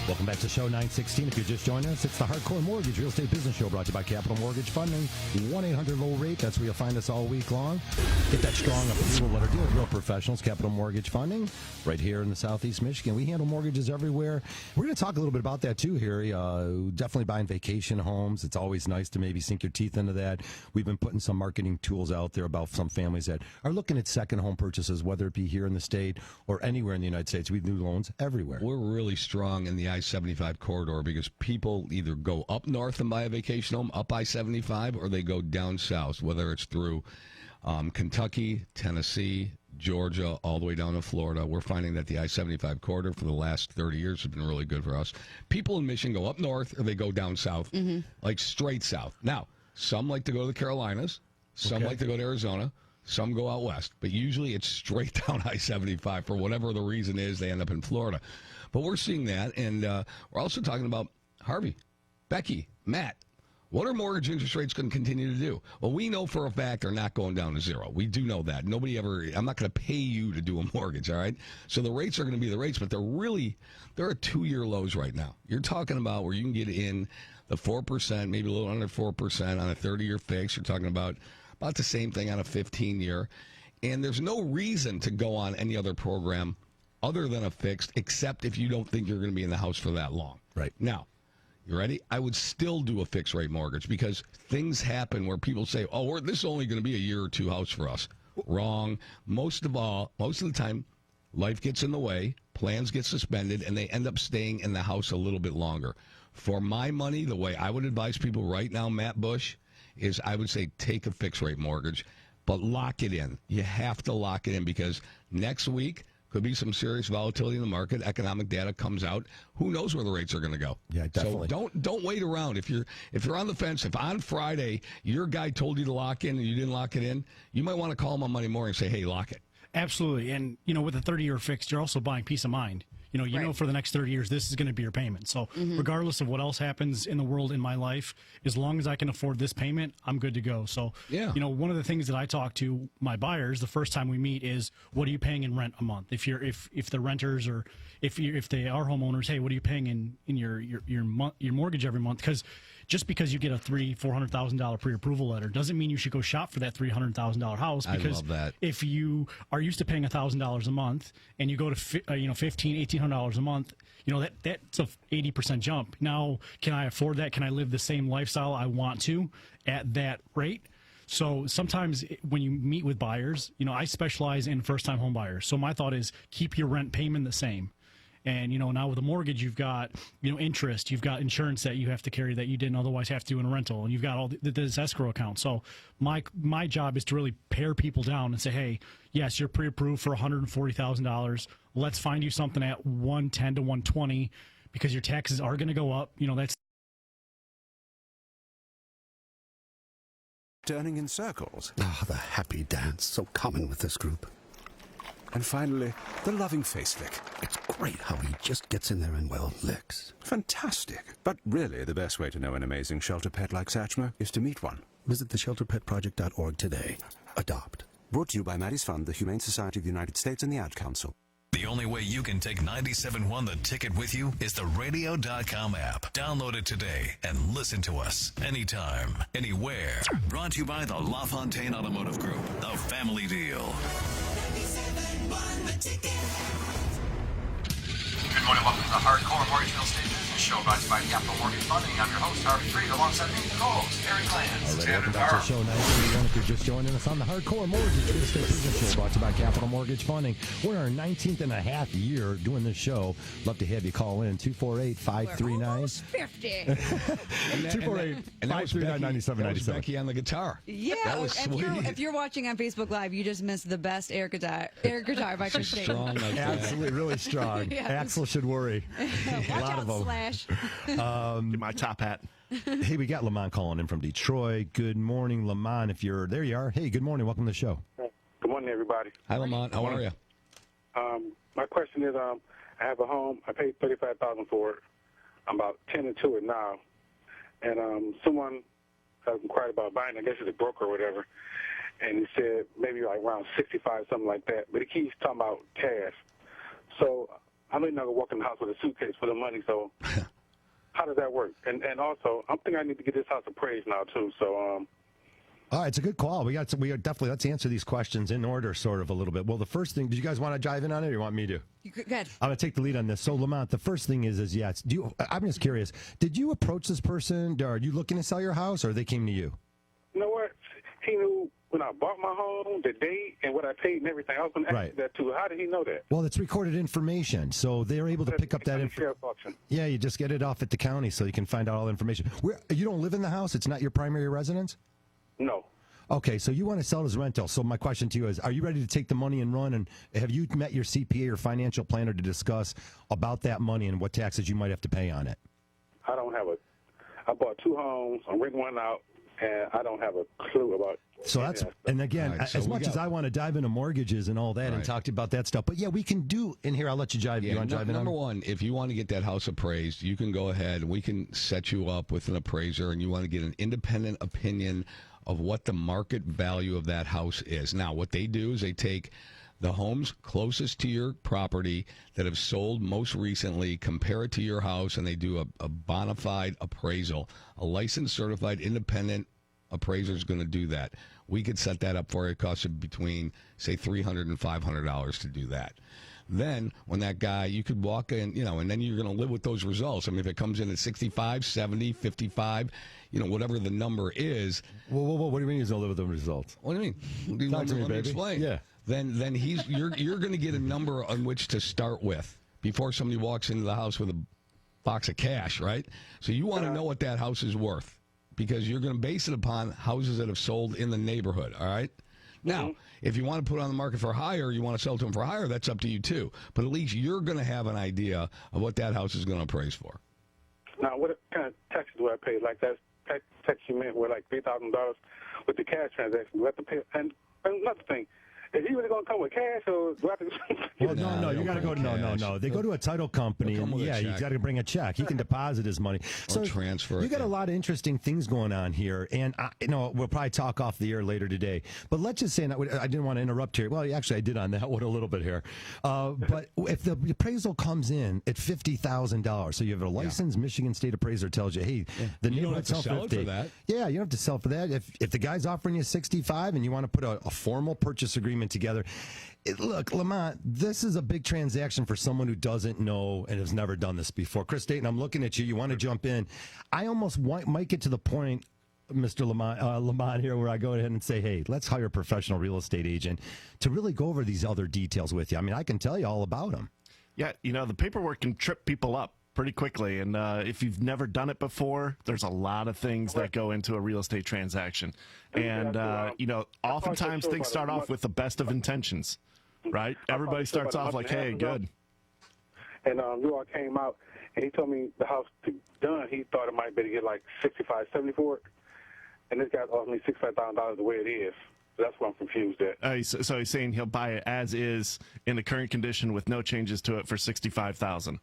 Welcome back to show 916. If you're just joining us, it's the Hardcore Mortgage Real Estate Business Show brought to you by Capital Mortgage Funding. 1-800-LOW-RATE. That's where you'll find us all week long. Get that strong approval letter. Deal with real professionals. Capital Mortgage Funding right here in the Southeast Michigan. We handle mortgages everywhere. We're going to talk a little bit about that too, Harry. Definitely buying vacation homes. It's always nice to maybe sink your teeth into that. We've been putting some marketing tools out there about some families that are looking at second home purchases, whether it be here in the state or anywhere in the United States. We do loans everywhere. We're really strong in the I-75 corridor because people either go up north and buy a vacation home up I-75, or they go down south, whether it's through Kentucky, Tennessee, Georgia, all the way down to Florida. We're finding that the I-75 corridor for the last 30 years has been really good for us. People in Michigan go up north or they go down south, like straight south. Now, some like to go to the Carolinas. Some like to go to Arizona. Some go out west. But usually it's straight down I-75. For whatever the reason is, they end up in Florida. But we're seeing that, and we're also talking about Harvey, Becky, Matt. What are mortgage interest rates going to continue to do? Well, we know for a fact they're not going down to zero. We do know that. I'm not going to pay you to do a mortgage, all right? So the rates are going to be the rates, but they're at 2-year lows right now. You're talking about where you can get in the 4%, maybe a little under 4% on a 30-year fix. You're talking about the same thing on a 15-year. And there's no reason to go on any other program other than a fixed, except if you don't think you're going to be in the house for that long. Right. Now, you ready? I would still do a fixed rate mortgage because things happen where people say, oh, this is only going to be a year or two house for us. Wrong. Most of the time, life gets in the way, plans get suspended, and they end up staying in the house a little bit longer. For my money, the way I would advise people right now, Matt Bush, is I would say take a fixed rate mortgage, but lock it in. You have to lock it in because next week could be some serious volatility in the market. Economic data comes out. Who knows where the rates are going to go? Yeah, definitely. So don't wait around. If you're on the fence, if on Friday your guy told you to lock in and you didn't lock it in, you might want to call him on Monday morning and say, hey, lock it. Absolutely. And, with a 30-year fixed, you're also buying peace of mind. You know for the next 30 years, this is going to be your payment. So regardless of what else happens in the world in my life, as long as I can afford this payment, I'm good to go. So, one of the things that I talk to my buyers the first time we meet is, what are you paying in rent a month? If they're renters or if they are homeowners, hey, what are you paying in your mortgage every month? Because just because you get a $400,000 pre-approval letter doesn't mean you should go shop for that $300,000 house. Because I love that. If you are used to paying $1,000 a month and you go to $1,800 a month, that's a 80% jump. Now, can I afford that? Can I live the same lifestyle I want to at that rate? So sometimes when you meet with buyers, I specialize in first-time home buyers. So my thought is keep your rent payment the same. And, now with a mortgage, you've got, interest, you've got insurance that you have to carry that you didn't otherwise have to do in a rental, and you've got all this escrow account. So my job is to really pare people down and say, hey, yes, you're pre-approved for $140,000. Let's find you something at 110 to 120 because your taxes are going to go up. That's turning in circles. The happy dance, so common with this group. And finally, the loving face lick. It's great how he just gets in there and, licks. Fantastic. But really, the best way to know an amazing shelter pet like Satchmo is to meet one. Visit theshelterpetproject.org today. Adopt. Brought to you by Maddie's Fund, the Humane Society of the United States, and the Ad Council. The only way you can take 97.1 The Ticket with you is the radio.com app. Download it today and listen to us anytime, anywhere. Brought to you by the LaFontaine Automotive Group, the family deal. Good morning, welcome to the Hardcore Mortgage Real Estate Business Show, brought to you by Capital Mortgage Funding. I'm your host, Harvey Freed, alongside me, the co-host, Eric Lance. All right, welcome back to the show, 931. If you're just joining us on the Hardcore Mortgage Real Estate Business Show, brought to you by Capital Mortgage Funding. We're in our 19th and a half year doing this show. Love to have you call in, 248-539. 50. 248-539-9797. Becky on the guitar. Yeah, that was sweet. If you're watching on Facebook Live, you just missed the best air guitar by Chris Shane. Strong like that. Absolutely, really strong. Yeah. Axel should worry. Watch a lot out, of them. Slash. Get my top hat. Hey, we got Lamont calling in from Detroit. Good morning, Lamont. If you're there, you are. Hey, good morning. Welcome to the show. Good morning, everybody. Hi, Lamont. How are you? My question is, I have a home. I paid $35,000 for it. I'm about 10 into it now, and someone inquired about buying. I guess it's a broker or whatever, and he said maybe like around 65, something like that. But he keeps talking about cash. So I'm not going to walk in the house with a suitcase full of money. So how does that work? And also, I'm thinking I need to get this house appraised now too. So all right, it's a good call. We definitely let's answer these questions in order, sort of a little bit. Well, the first thing, did you guys want to dive in on it, or you want me to? Go ahead. I'm going to take the lead on this. So, Lamont, the first thing is yes. I'm just curious. Did you approach this person? Are you looking to sell your house, or they came to you? You know what? He knew when I bought my home, the date, and what I paid and everything. I was going to ask you that too. How did he know that? Well, it's recorded information, so they're able to pick up that information. Yeah, you just get it off at the county, so you can find out all the information. You don't live in the house? It's not your primary residence? No. Okay, so you want to sell it as rental. So my question to you is, are you ready to take the money and run? And have you met your CPA or financial planner to discuss about that money and what taxes you might have to pay on it? I don't have I bought 2 homes. I'm renting one out and I don't have a clue about. So that's, and again, All right, so as we much got- as I want to dive into mortgages and all that and Right. talk to you about that stuff, but yeah, we can do in here. I'll let you drive. Yeah, you want to drive in? number one, if you want to get that house appraised, you can go ahead. We can set you up with an appraiser, and you want to get an independent opinion of what the market value of that house is. Now, what they do is they take the homes closest to your property that have sold most recently, compare it to your house, and they do a bona fide appraisal. A licensed, certified, independent appraiser is going to do that. We could set that up for you. It costs you between, say, $300 and $500 to do that. Then, when that guy, you could walk in, and then you're going to live with those results. I mean, if it comes in at 65, 70, 55, whatever the number is. Whoa. What do you mean he's going to live with the results? What do you mean? Talk to me, Let me baby. explain. Yeah. Then you're going to get a number on which to start with before somebody walks into the house with a box of cash, right? So you want to know what that house is worth, because you're going to base it upon houses that have sold in the neighborhood, all right? Now, if you want to put it on the market for higher, you want to sell to them for higher, that's up to you too. But at least you're going to have an idea of what that house is going to appraise for. Now, what kind of taxes do I pay? Like that tax you meant were like $3,000 with the cash transaction. Do I have to pay? And another thing, is he really going to come with cash, or do I have to? Well, no, you got to go. No. They go to a title company, and with a you check. got to bring a check. He can deposit his money. Or transfer You it, got yeah. a lot of interesting things going on here, and we'll probably talk off the air later today. But let's just say, and I didn't want to interrupt here. Well, actually, I did on that one a little bit here. But if the appraisal comes in at $50,000, so you have a licensed Michigan State appraiser tells you, hey, the You don't neighborhood have to sell it for that. Yeah, you don't have to sell for that. If the guy's offering you 65 and you want to put a formal purchase agreement together. Look, Lamont, this is a big transaction for someone who doesn't know and has never done this before. Chris Dayton, I'm looking at you. You want to jump in. I almost might get to the point, Mr. Lamont here, where I go ahead and say, hey, let's hire a professional real estate agent to really go over these other details with you. I mean, I can tell you all about them. Yeah, the paperwork can trip people up pretty quickly. And if you've never done it before, there's a lot of things that go into a real estate transaction. And, oftentimes things start off with the best of intentions, right? Everybody starts off like, hey, good. And you all came out, and he told me the house done, he thought it might be to get like 65, 70 for it. And this guy's offered me $65,000 the way it is. So that's what I'm confused at. So he's saying he'll buy it as is in the current condition with no changes to it for $65,000.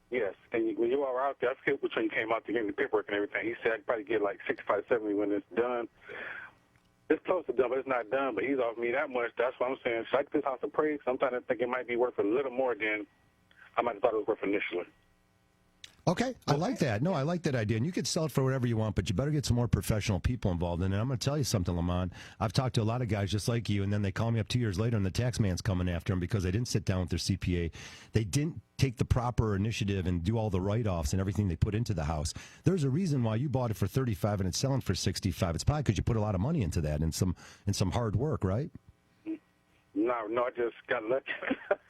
Yes, and when you all were out there, I forget which one you came out to get the paperwork and everything. He said I could probably get like 65, 70 when it's done. It's close to done, but it's not done. But he's offered me that much. That's what I'm saying. Should I get this house appraised? I'm starting to think it might be worth a little more than I might have thought it was worth initially. Okay, I like that. No, I like that idea. And you could sell it for whatever you want, but you better get some more professional people involved in it. I'm going to tell you something, Lamont. I've talked to a lot of guys just like you, and then they call me up 2 years later, and the tax man's coming after them because they didn't sit down with their CPA. They didn't take the proper initiative and do all the write-offs and everything they put into the house. There's a reason why you bought it for 35 and it's selling for 65. It's probably because you put a lot of money into that and some hard work, right? No, I just got lucky.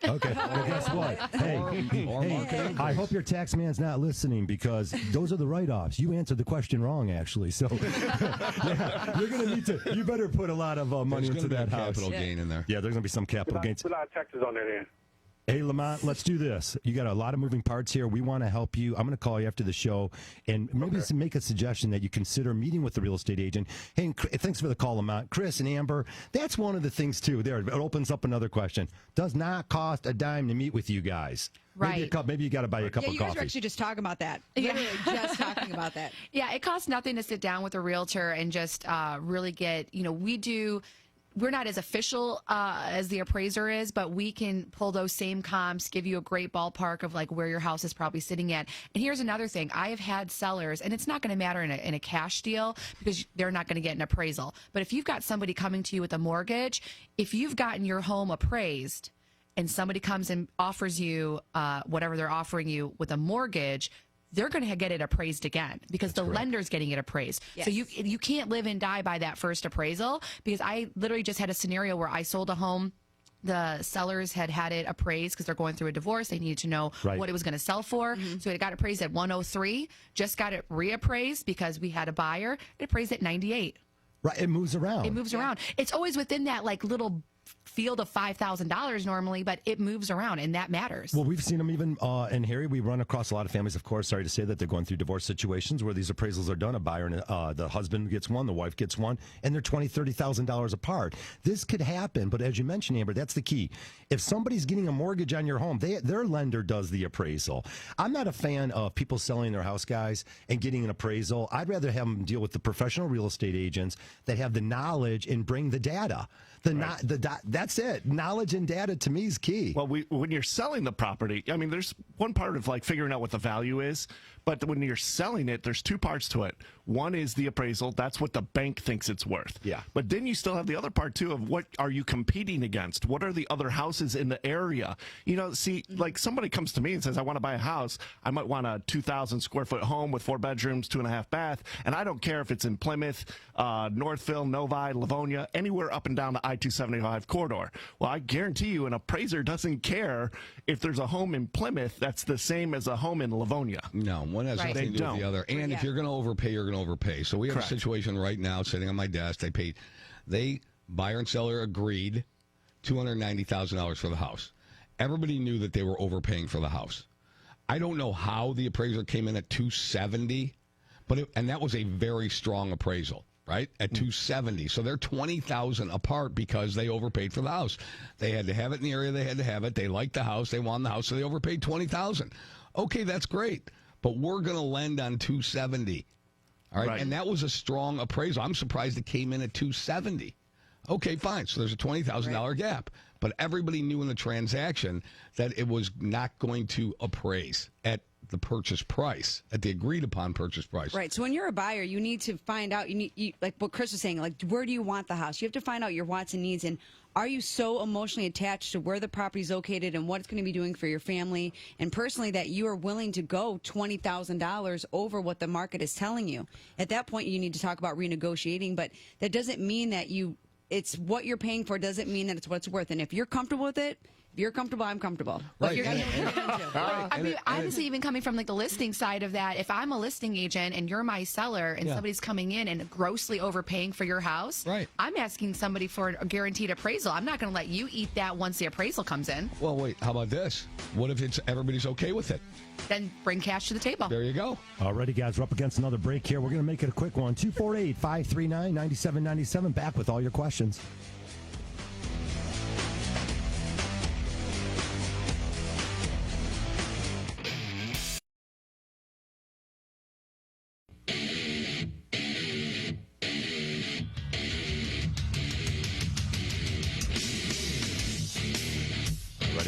Okay, well, guess what? Hey, I hope your tax man's not listening because those are the write-offs. You answered the question wrong, actually. So, yeah, you're going to need to. You better put a lot of money into that house. Capital gain in there. Yeah, there's going to be some capital gains. Put a lot of taxes on there then. Hey, Lamont, let's do this. You got a lot of moving parts here. We want to help you. I'm going to call you after the show and maybe make a suggestion that you consider meeting with the real estate agent. Hey, and thanks for the call, Lamont. Chris and Amber, that's one of the things, too. There, it opens up another question. Does not cost a dime to meet with you guys. Right. Maybe you got to buy a cup of you guys coffee. were actually just talking about that. Literally just talking about that. Yeah, it costs nothing to sit down with a realtor and just really get, we're not as official as the appraiser is, but we can pull those same comps, give you a great ballpark of like where your house is probably sitting at. And here's another thing. I have had sellers, and it's not going to matter in a cash deal because they're not going to get an appraisal. But if you've got somebody coming to you with a mortgage, if you've gotten your home appraised and somebody comes and offers you whatever they're offering you with a mortgage, they're going to get it appraised again because the lender's getting it appraised. Yes. So you can't live and die by that first appraisal, because I literally just had a scenario where I sold a home. The sellers had it appraised because they're going through a divorce. They needed to know what it was going to sell for. So it got appraised at 103, just got it reappraised because we had a buyer. It appraised at 98. Right, it moves around. It moves around. It's always within that like little field of $5,000 normally, but it moves around, and that matters. Well, we've seen them even, and Harry, we run across a lot of families, of course, sorry to say that they're going through divorce situations where these appraisals are done. A buyer and the husband gets one, the wife gets one, and they're $20,000, $30,000 apart. This could happen, but as you mentioned, Amber, that's the key. If somebody's getting a mortgage on your home, their lender does the appraisal. I'm not a fan of people selling their house, guys, and getting an appraisal. I'd rather have them deal with the professional real estate agents that have the knowledge and bring the data. That's it. Knowledge and data to me is key. Well, when you're selling the property, I mean, there's one part of like figuring out what the value is, but when you're selling it, there's two parts to it. One is the appraisal. That's what the bank thinks it's worth. Yeah. But then you still have the other part too of what are you competing against? What are the other houses in the area? You know, see, like somebody comes to me and says, I want to buy a house. I might want a 2,000 square foot home with 4 bedrooms, 2.5 bath. And I don't care if it's in Plymouth, Northville, Novi, Livonia, anywhere up and down the I-275 corridor. Well, I guarantee you an appraiser doesn't care if there's a home in Plymouth that's the same as a home in Livonia. No, one has nothing to do with the other. And if you're going to overpay, you're going to overpay. So we have a situation right now sitting on my desk. Buyer and seller agreed $290,000 for the house. Everybody knew that they were overpaying for the house. I don't know how the appraiser came in at $270, and that was a very strong appraisal, right? At $270. So they're $20,000 apart because they overpaid for the house. They had to have it in the area they had to have it. They liked the house. They wanted the house, so they overpaid $20,000. Okay, that's great. But we're going to lend on $270. All right? And that was a strong appraisal. I'm surprised it came in at $270. Okay, fine. So there's a $20,000 gap. But everybody knew in the transaction that it was not going to appraise at the purchase price, at the agreed upon purchase price. Right. So when you're a buyer, you need to find out, like what Chris was saying, like where do you want the house? You have to find out your wants and needs, and are you so emotionally attached to where the property is located and what it's going to be doing for your family and personally that you are willing to go $20,000 over what the market is telling you. At that point, you need to talk about renegotiating, but that doesn't mean that it's what you're paying for, doesn't mean that it's what it's worth. And if you're comfortable with it, if you're comfortable, I'm comfortable. Right. I mean, honestly, even coming from like the listing side of that, if I'm a listing agent and you're my seller and somebody's coming in and grossly overpaying for your house, I'm asking somebody for a guaranteed appraisal. I'm not going to let you eat that once the appraisal comes in. Well, wait, how about this? What if everybody's okay with it? Then bring cash to the table. There you go. Alrighty, guys, we're up against another break here. We're going to make it a quick one. 248-539-9797. Back with all your questions.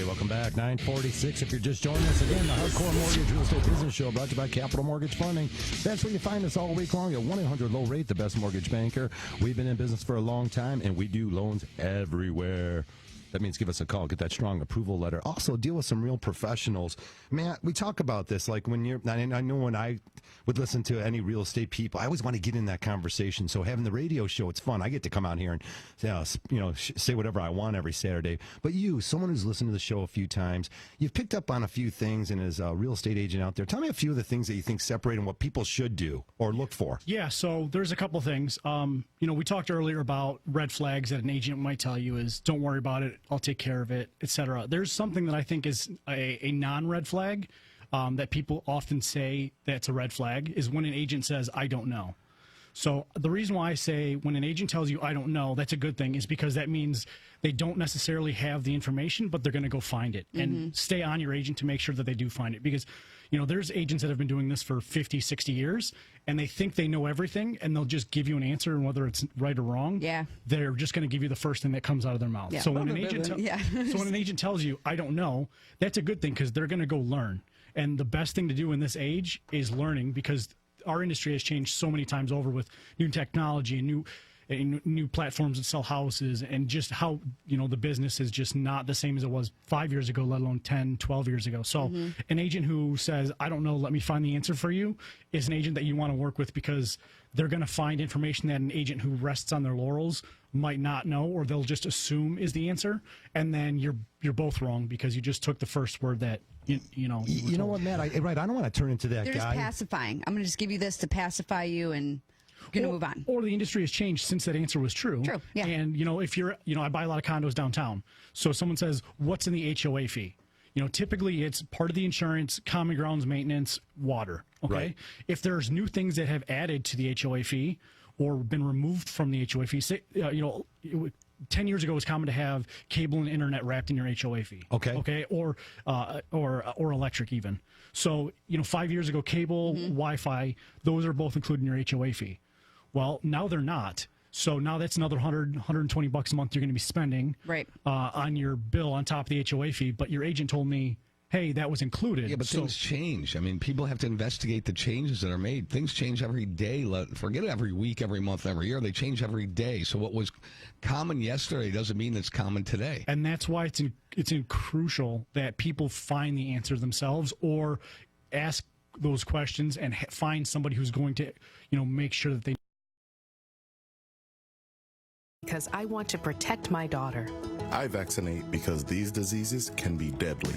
Welcome back. 946. If you're just joining us again, the Hardcore Mortgage Real Estate Business Show brought to you by Capital Mortgage Funding. That's where you find us all week long at 1-800-LOW-RATE, the best mortgage banker. We've been in business for a long time, and we do loans everywhere. That means give us a call, get that strong approval letter. Also, deal with some real professionals. Man, we talk about this, like when you're, and I know when I would listen to any real estate people, I always want to get in that conversation. So having the radio show, it's fun. I get to come out here and, say whatever I want every Saturday. But you, someone who's listened to the show a few times, you've picked up on a few things, and as a real estate agent out there, tell me a few of the things that you think separate and what people should do or look for. Yeah, so there's a couple things. We talked earlier about red flags that an agent might tell you is, don't worry about it, I'll take care of it, etc. There's something that I think is a non-red flag that people often say that's a red flag is when an agent says, I don't know. So the reason why I say when an agent tells you, I don't know, that's a good thing is because that means they don't necessarily have the information, but they're going to go find it. And stay on your agent to make sure that they do find it. Because, there's agents that have been doing this for 50, 60 years, and they think they know everything, and they'll just give you an answer, and whether it's right or wrong, they're just going to give you the first thing that comes out of their mouth. Yeah. So when an agent tells you, I don't know, that's a good thing because they're going to go learn. And the best thing to do in this age is learning because our industry has changed so many times over with new technology and new platforms that sell houses and just how, the business is just not the same as it was 5 years ago, let alone 10, 12 years ago. So an agent who says, I don't know, let me find the answer for you is an agent that you want to work with because they're going to find information that an agent who rests on their laurels might not know, or they'll just assume is the answer. And then you're both wrong because you just took the first word that, you know what, Matt? I don't want to turn into that They're guy. Just pacifying. I'm going to just give you this to pacify you and... going to move on. Or the industry has changed since that answer was true. True, yeah. And, if you're, I buy a lot of condos downtown. So someone says, what's in the HOA fee? Typically it's part of the insurance, common grounds maintenance, water. Okay. Right. If there's new things that have added to the HOA fee or been removed from the HOA fee, say, 10 years ago, it was common to have cable and internet wrapped in your HOA fee. Okay. Okay. Or electric even. So, 5 years ago, cable, Wi-Fi, those are both included in your HOA fee. Well, now they're not. So now that's another $100, $120 a month you're going to be spending on your bill on top of the HOA fee. But your agent told me, hey, that was included. Yeah, but things change. I mean, people have to investigate the changes that are made. Things change every day. Forget every week, every month, every year. They change every day. So what was common yesterday doesn't mean it's common today. And that's why it's crucial that people find the answers themselves or ask those questions and find somebody who's going to, make sure that they. Because I want to protect my daughter. I vaccinate because these diseases can be deadly.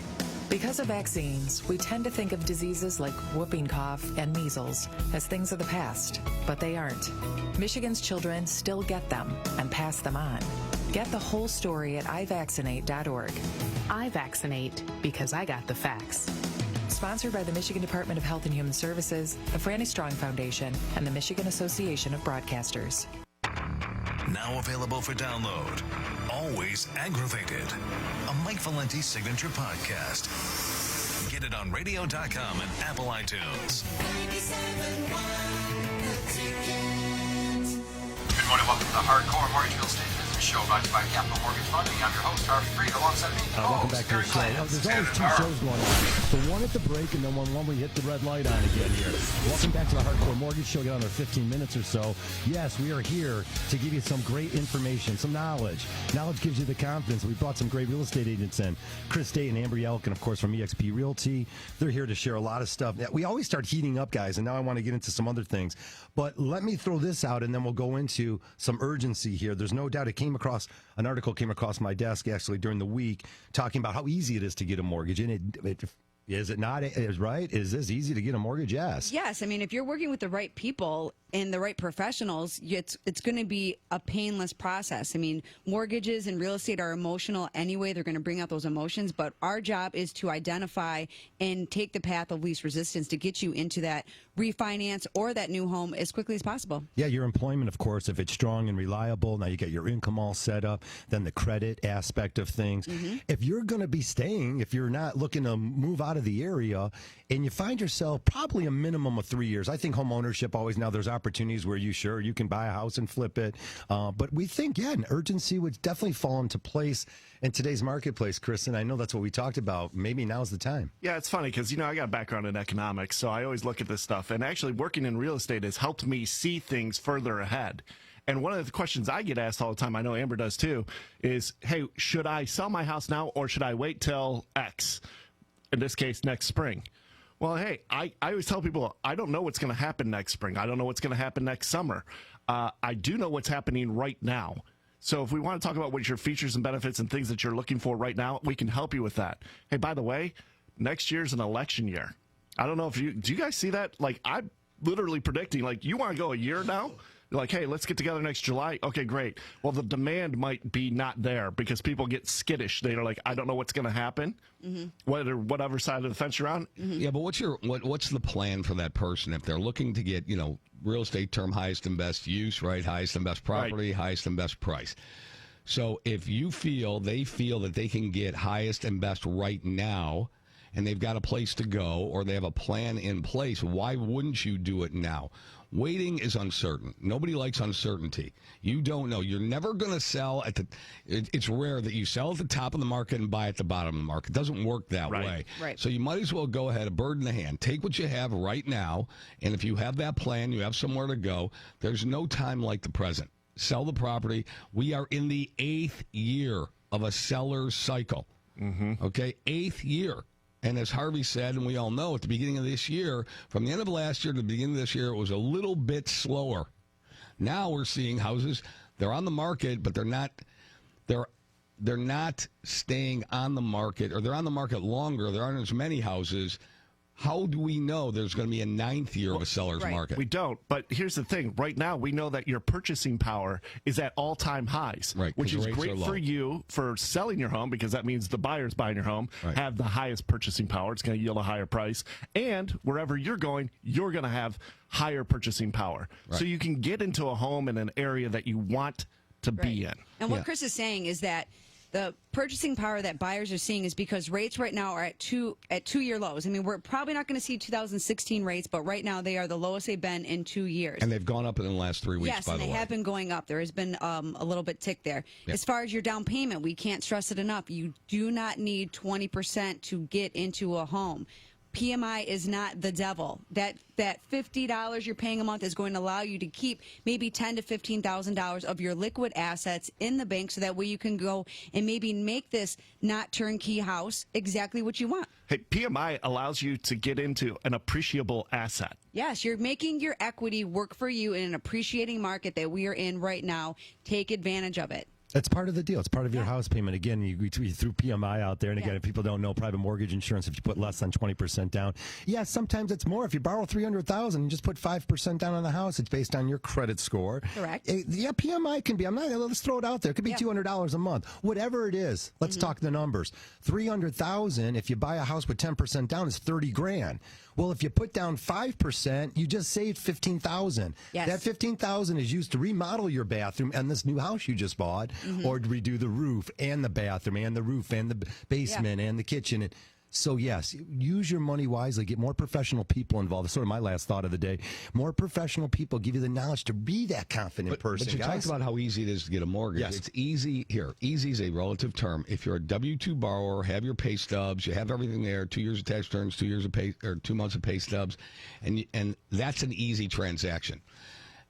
Because of vaccines, we tend to think of diseases like whooping cough and measles as things of the past, but they aren't. Michigan's children still get them and pass them on. Get the whole story at ivaccinate.org. I vaccinate because I got the facts. Sponsored by the Michigan Department of Health and Human Services, the Franny Strong Foundation, and the Michigan Association of Broadcasters. Now available for download. Always Aggravated. A Mike Valenti signature podcast. Get it on radio.com and Apple iTunes. Good morning, welcome to the Hardcore Mortgage Real Estate Business Show, brought to you by Capital Mortgage Funding. I'm your host, Harvey Freed, alongside me, welcome back to the show. There's always two shows going on. The one at the break and then one we hit the red light on again here. Welcome back to the Hardcore Mortgage Show. Get on there 15 minutes or so. Yes, we are here to give you some great information, some knowledge. Knowledge gives you the confidence. We brought some great real estate agents in. Chris Day and Amber Yelkin, of course, from eXp Realty. They're here to share a lot of stuff. We always start heating up, guys, and now I want to get into some other things. But let me throw this out, and then we'll go into some urgency here. There's no doubt an article came across my desk actually during the week talking about how easy it is to get a mortgage. And is it not? Right? Is this easy to get a mortgage? Yes. Yes. I mean, if you're working with the right people and the right professionals, it's going to be a painless process. I mean, mortgages and real estate are emotional anyway. They're going to bring out those emotions. But our job is to identify and take the path of least resistance to get you into that refinance or that new home as quickly as possible. Yeah, your employment, of course, if it's strong and reliable, now you get your income all set up, then the credit aspect of things. Mm-hmm. If you're going to be staying, if you're not looking to move out of the area, and you find yourself probably a minimum of 3 years. I think home ownership always now there's opportunities where you can buy a house and flip it. But we think, an urgency would definitely fall into place in today's marketplace, Chris. And I know that's what we talked about. Maybe now's the time. Yeah, it's funny because, I got a background in economics, so I always look at this stuff. And actually working in real estate has helped me see things further ahead. And one of the questions I get asked all the time, I know Amber does too, is, hey, should I sell my house now or should I wait till X? In this case, next spring. Well, hey, I always tell people, I don't know what's going to happen next spring. I don't know what's going to happen next summer. I do know what's happening right now. So if we want to talk about what your features and benefits and things that you're looking for right now, we can help you with that. Hey, by the way, next year's an election year. I don't know if do you guys see that? Like, I'm literally predicting, like, you want to go a year now? You're like, hey, let's get together next July. Okay, great. Well, the demand might be not there because people get skittish. They're like, I don't know what's going to happen, whatever side of the fence you're on. Mm-hmm. Yeah, but what's the plan for that person if they're looking to get, real estate term highest and best use, right? Highest and best property, highest and best price. So if they feel that they can get highest and best right now, and they've got a place to go or they have a plan in place, why wouldn't you do it now? Waiting is uncertain. Nobody likes uncertainty. You don't know. You're never going to sell it's rare that you sell at the top of the market and buy at the bottom of the market. It doesn't work that way. Right. So you might as well go ahead, a bird in the hand. Take what you have right now, and if you have that plan, you have somewhere to go, there's no time like the present. Sell the property. We are in the 8th year of a seller's cycle. Mm-hmm. Okay? 8th year. And as Harvey said, and we all know, at the beginning of this year, from the end of last year to the beginning of this year, it was a little bit slower. Now we're seeing houses, they're on the market, but they're not staying on the market, or they're on the market longer. There aren't as many houses, how do we know there's going to be a ninth year of a seller's market? We don't. But here's the thing. Right now, we know that your purchasing power is at all-time highs, which is great for you for selling your home because that means the buyers buying your home have the highest purchasing power. It's going to yield a higher price. And wherever you're going, you're going to have higher purchasing power. So you can get into a home in an area that you want to be in. And what Chris is saying is that the purchasing power that buyers are seeing is because rates right now are at two-year lows. I mean, we're probably not going to see 2016 rates, but right now they are the lowest they've been in 2 years. And they've gone up in the last 3 weeks, yes, by the way. Yes, and they have been going up. There has been a little bit tick there. Yep. As far as your down payment, we can't stress it enough. You do not need 20% to get into a home. PMI is not the devil. That $50 you're paying a month is going to allow you to keep maybe $10,000 to $15,000 of your liquid assets in the bank, so that way you can go and maybe make this not turnkey house exactly what you want. Hey, PMI allows you to get into an appreciable asset. Yes, you're making your equity work for you in an appreciating market that we are in right now. Take advantage of it. That's part of the deal. It's part of your house payment. Again, you threw PMI out there. And again, if people don't know, private mortgage insurance, if you put less than 20% down, sometimes it's more. If you borrow $300,000 and just put 5% down on the house, it's based on your credit score. Correct. PMI can be, let's throw it out there. It could be $200 a month. Whatever it is, let's talk the numbers. $300,000, if you buy a house with 10% down, is $30,000. Well, if you put down 5%, you just saved $15,000. Yes. That $15,000 is used to remodel your bathroom and this new house you just bought, or to redo the roof and the bathroom and the roof and the basement and the kitchen. So, yes, use your money wisely. Get more professional people involved. That's sort of my last thought of the day. More professional people give you the knowledge to be that confident person. But you talked about how easy it is to get a mortgage. Yes. It's easy here. Easy is a relative term. If you're a W-2 borrower, have your pay stubs, you have everything there, 2 years of tax returns, 2 years of pay, or 2 months of pay stubs, and that's an easy transaction.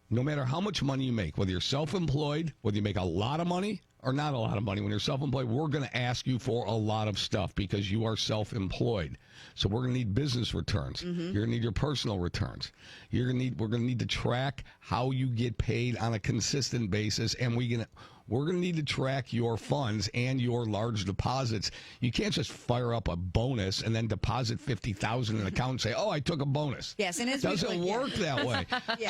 No matter how much money you make, whether you're self-employed, whether you make a lot of money or not a lot of money, when you're self-employed, we're going to ask you for a lot of stuff because you are self-employed. So we're going to need business returns. You're going to need your personal returns. We're going to need to track how you get paid on a consistent basis, and we're going to need to track your funds and your large deposits. You can't just fire up a bonus and then deposit $50,000 in an account and say, "Oh, I took a bonus." Yes, and it doesn't work that way.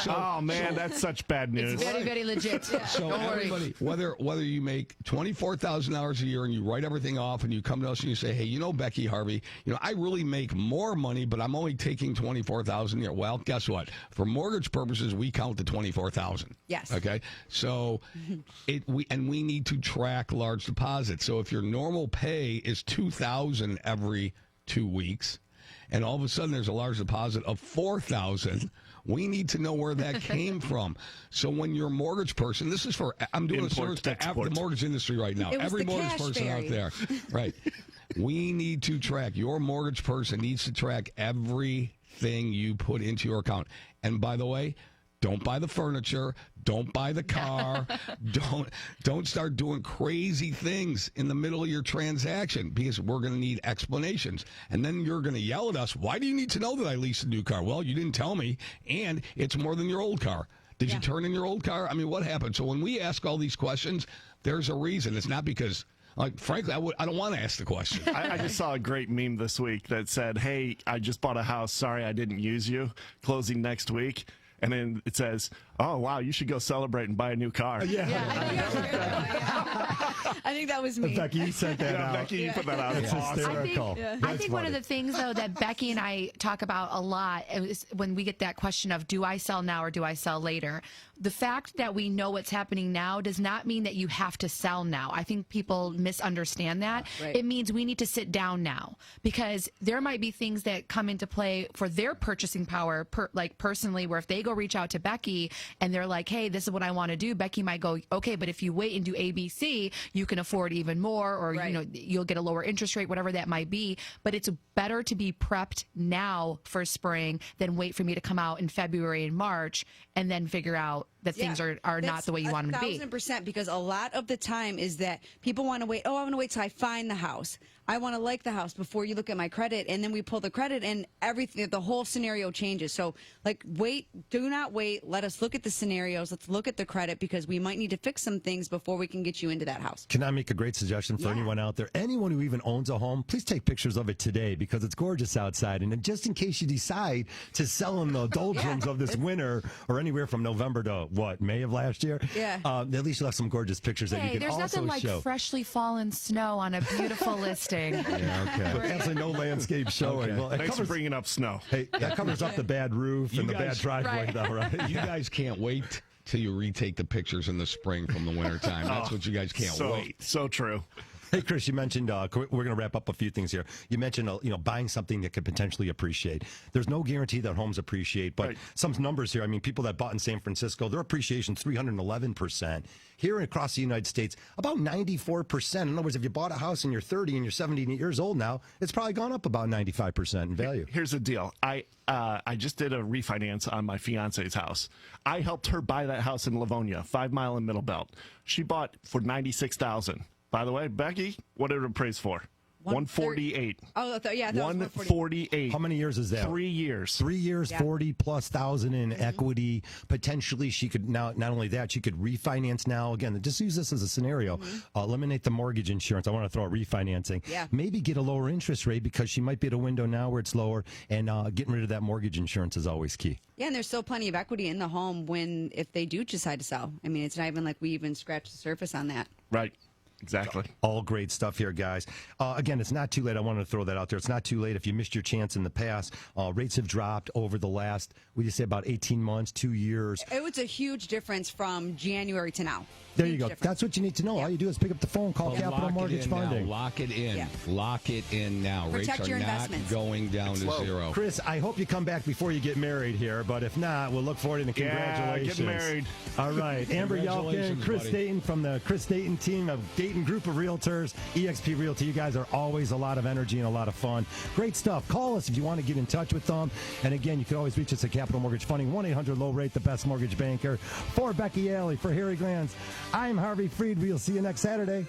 Oh man, that's such bad news. It's very, very legit. So everybody, whether you make $24,000 a year and you write everything off and you come to us and you say, "Hey, Becky Harvey, I really make more money, but I'm only taking $24,000 a year." Well, guess what? For mortgage purposes, we count the $24,000. Yes. Okay. So we need to track large deposits. So if your normal pay is $2,000 every 2 weeks, and all of a sudden there's a large deposit of $4,000, we need to know where that came from. So when your mortgage person, this is I'm doing a service to the mortgage industry right now. Every mortgage person out there, right? We need to track. Your mortgage person needs to track everything you put into your account. And by the way, don't buy the furniture. Don't buy the car. Don't start doing crazy things in the middle of your transaction, because we're going to need explanations. And then you're going to yell at us, "Why do you need to know that I leased a new car?" Well, you didn't tell me, and it's more than your old car. Did you turn in your old car? I mean, what happened? So when we ask all these questions, there's a reason. It's not because... frankly, I don't want to ask the question. I just saw a great meme this week that said, "Hey, I just bought a house. Sorry I didn't use you. Closing next week." And then it says, "Oh, wow, you should go celebrate and buy a new car." I think that was me. Becky, you sent that out. Becky, you put that out. It's hysterical. I think one of the things, though, that Becky and I talk about a lot is when we get that question of, do I sell now or do I sell later? The fact that we know what's happening now does not mean that you have to sell now. I think people misunderstand that. Right. It means we need to sit down now, because there might be things that come into play for their purchasing power, personally, where if they go reach out to Becky and they're like, "Hey, this is what I want to do," Becky might go, "Okay, but if you wait and do ABC, you can afford even more, or you'll get a lower interest rate," whatever that might be. But it's better to be prepped now for spring than wait for me to come out in February and March and then figure out things are not the way you want them to be. 1,000%, because a lot of the time is that people want to wait. Oh, I want to wait till I find the house. I want to like the house before you look at my credit, and then we pull the credit, and everything, the whole scenario changes. So, like, wait, do not wait. Let us look at the scenarios. Let's look at the credit, because we might need to fix some things before we can get you into that house. Can I make a great suggestion for anyone out there? Anyone who even owns a home, please take pictures of it today, because it's gorgeous outside. And then just in case you decide to sell in the doldrums of this winter, or anywhere from November to May of last year, at least you'll have some gorgeous pictures that you can there's also nothing like show. freshly fallen snow on a beautiful listing. Yeah, okay. But absolutely no landscape showing. Okay. Well, it Thanks for bringing up snow. Hey, that covers up the bad roof and the bad driveway, though, right? You guys can't wait till you retake the pictures in the spring from the wintertime. That's what you guys can't wait. So true. Hey, Chris, you mentioned we're going to wrap up a few things here. You mentioned buying something that could potentially appreciate. There's no guarantee that homes appreciate, but some numbers here. I mean, people that bought in San Francisco, their appreciation is 311%. Here across the United States, about 94%. In other words, if you bought a house and you're 30 and you're 78 years old now, it's probably gone up about 95% in value. Here's the deal. I just did a refinance on my fiance's house. I helped her buy that house in Livonia, 5 Mile and Middle Belt. She bought for $96,000. By the way, Becky, what did it appraise for? 148. Oh, I thought it was 148. How many years is that? 3 years. 3 years, Yeah. 40,000+ in equity. Potentially, she could now. Not only that, she could refinance now. Again, just use this as a scenario. Eliminate the mortgage insurance. I want to throw out refinancing. Yeah. Maybe get a lower interest rate, because she might be at a window now where it's lower. And getting rid of that mortgage insurance is always key. Yeah, and there's still plenty of equity in the home if they do decide to sell. I mean, it's not even like we even scratched the surface on that. Right. Exactly. All great stuff here, guys. Again, it's not too late. I wanted to throw that out there. It's not too late. If you missed your chance in the past, rates have dropped over the last, we just say about 18 months, 2 years. It was a huge difference from January to now. There you go. That's what you need to know. All you do is pick up the phone, call Capital Mortgage Funding. Lock it in. Yeah. Lock it in now. Protect Rates your are not investments. going down to zero. Chris, I hope you come back before you get married here, but if not, we'll look forward to the congratulations. Get married. All right. Amber Yelkin, Chris buddy. Dayton from the Chris Dayton team of Dayton Group of Realtors, eXp Realty. You guys are always a lot of energy and a lot of fun. Great stuff. Call us if you want to get in touch with them. And again, you can always reach us at Capital Mortgage Funding, 1-800-LOW-RATE, the best mortgage banker. For Becky Alley, for Harry Glanz, I'm Harvey Freed. We'll see you next Saturday.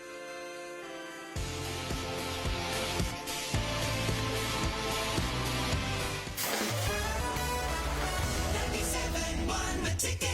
The ticket.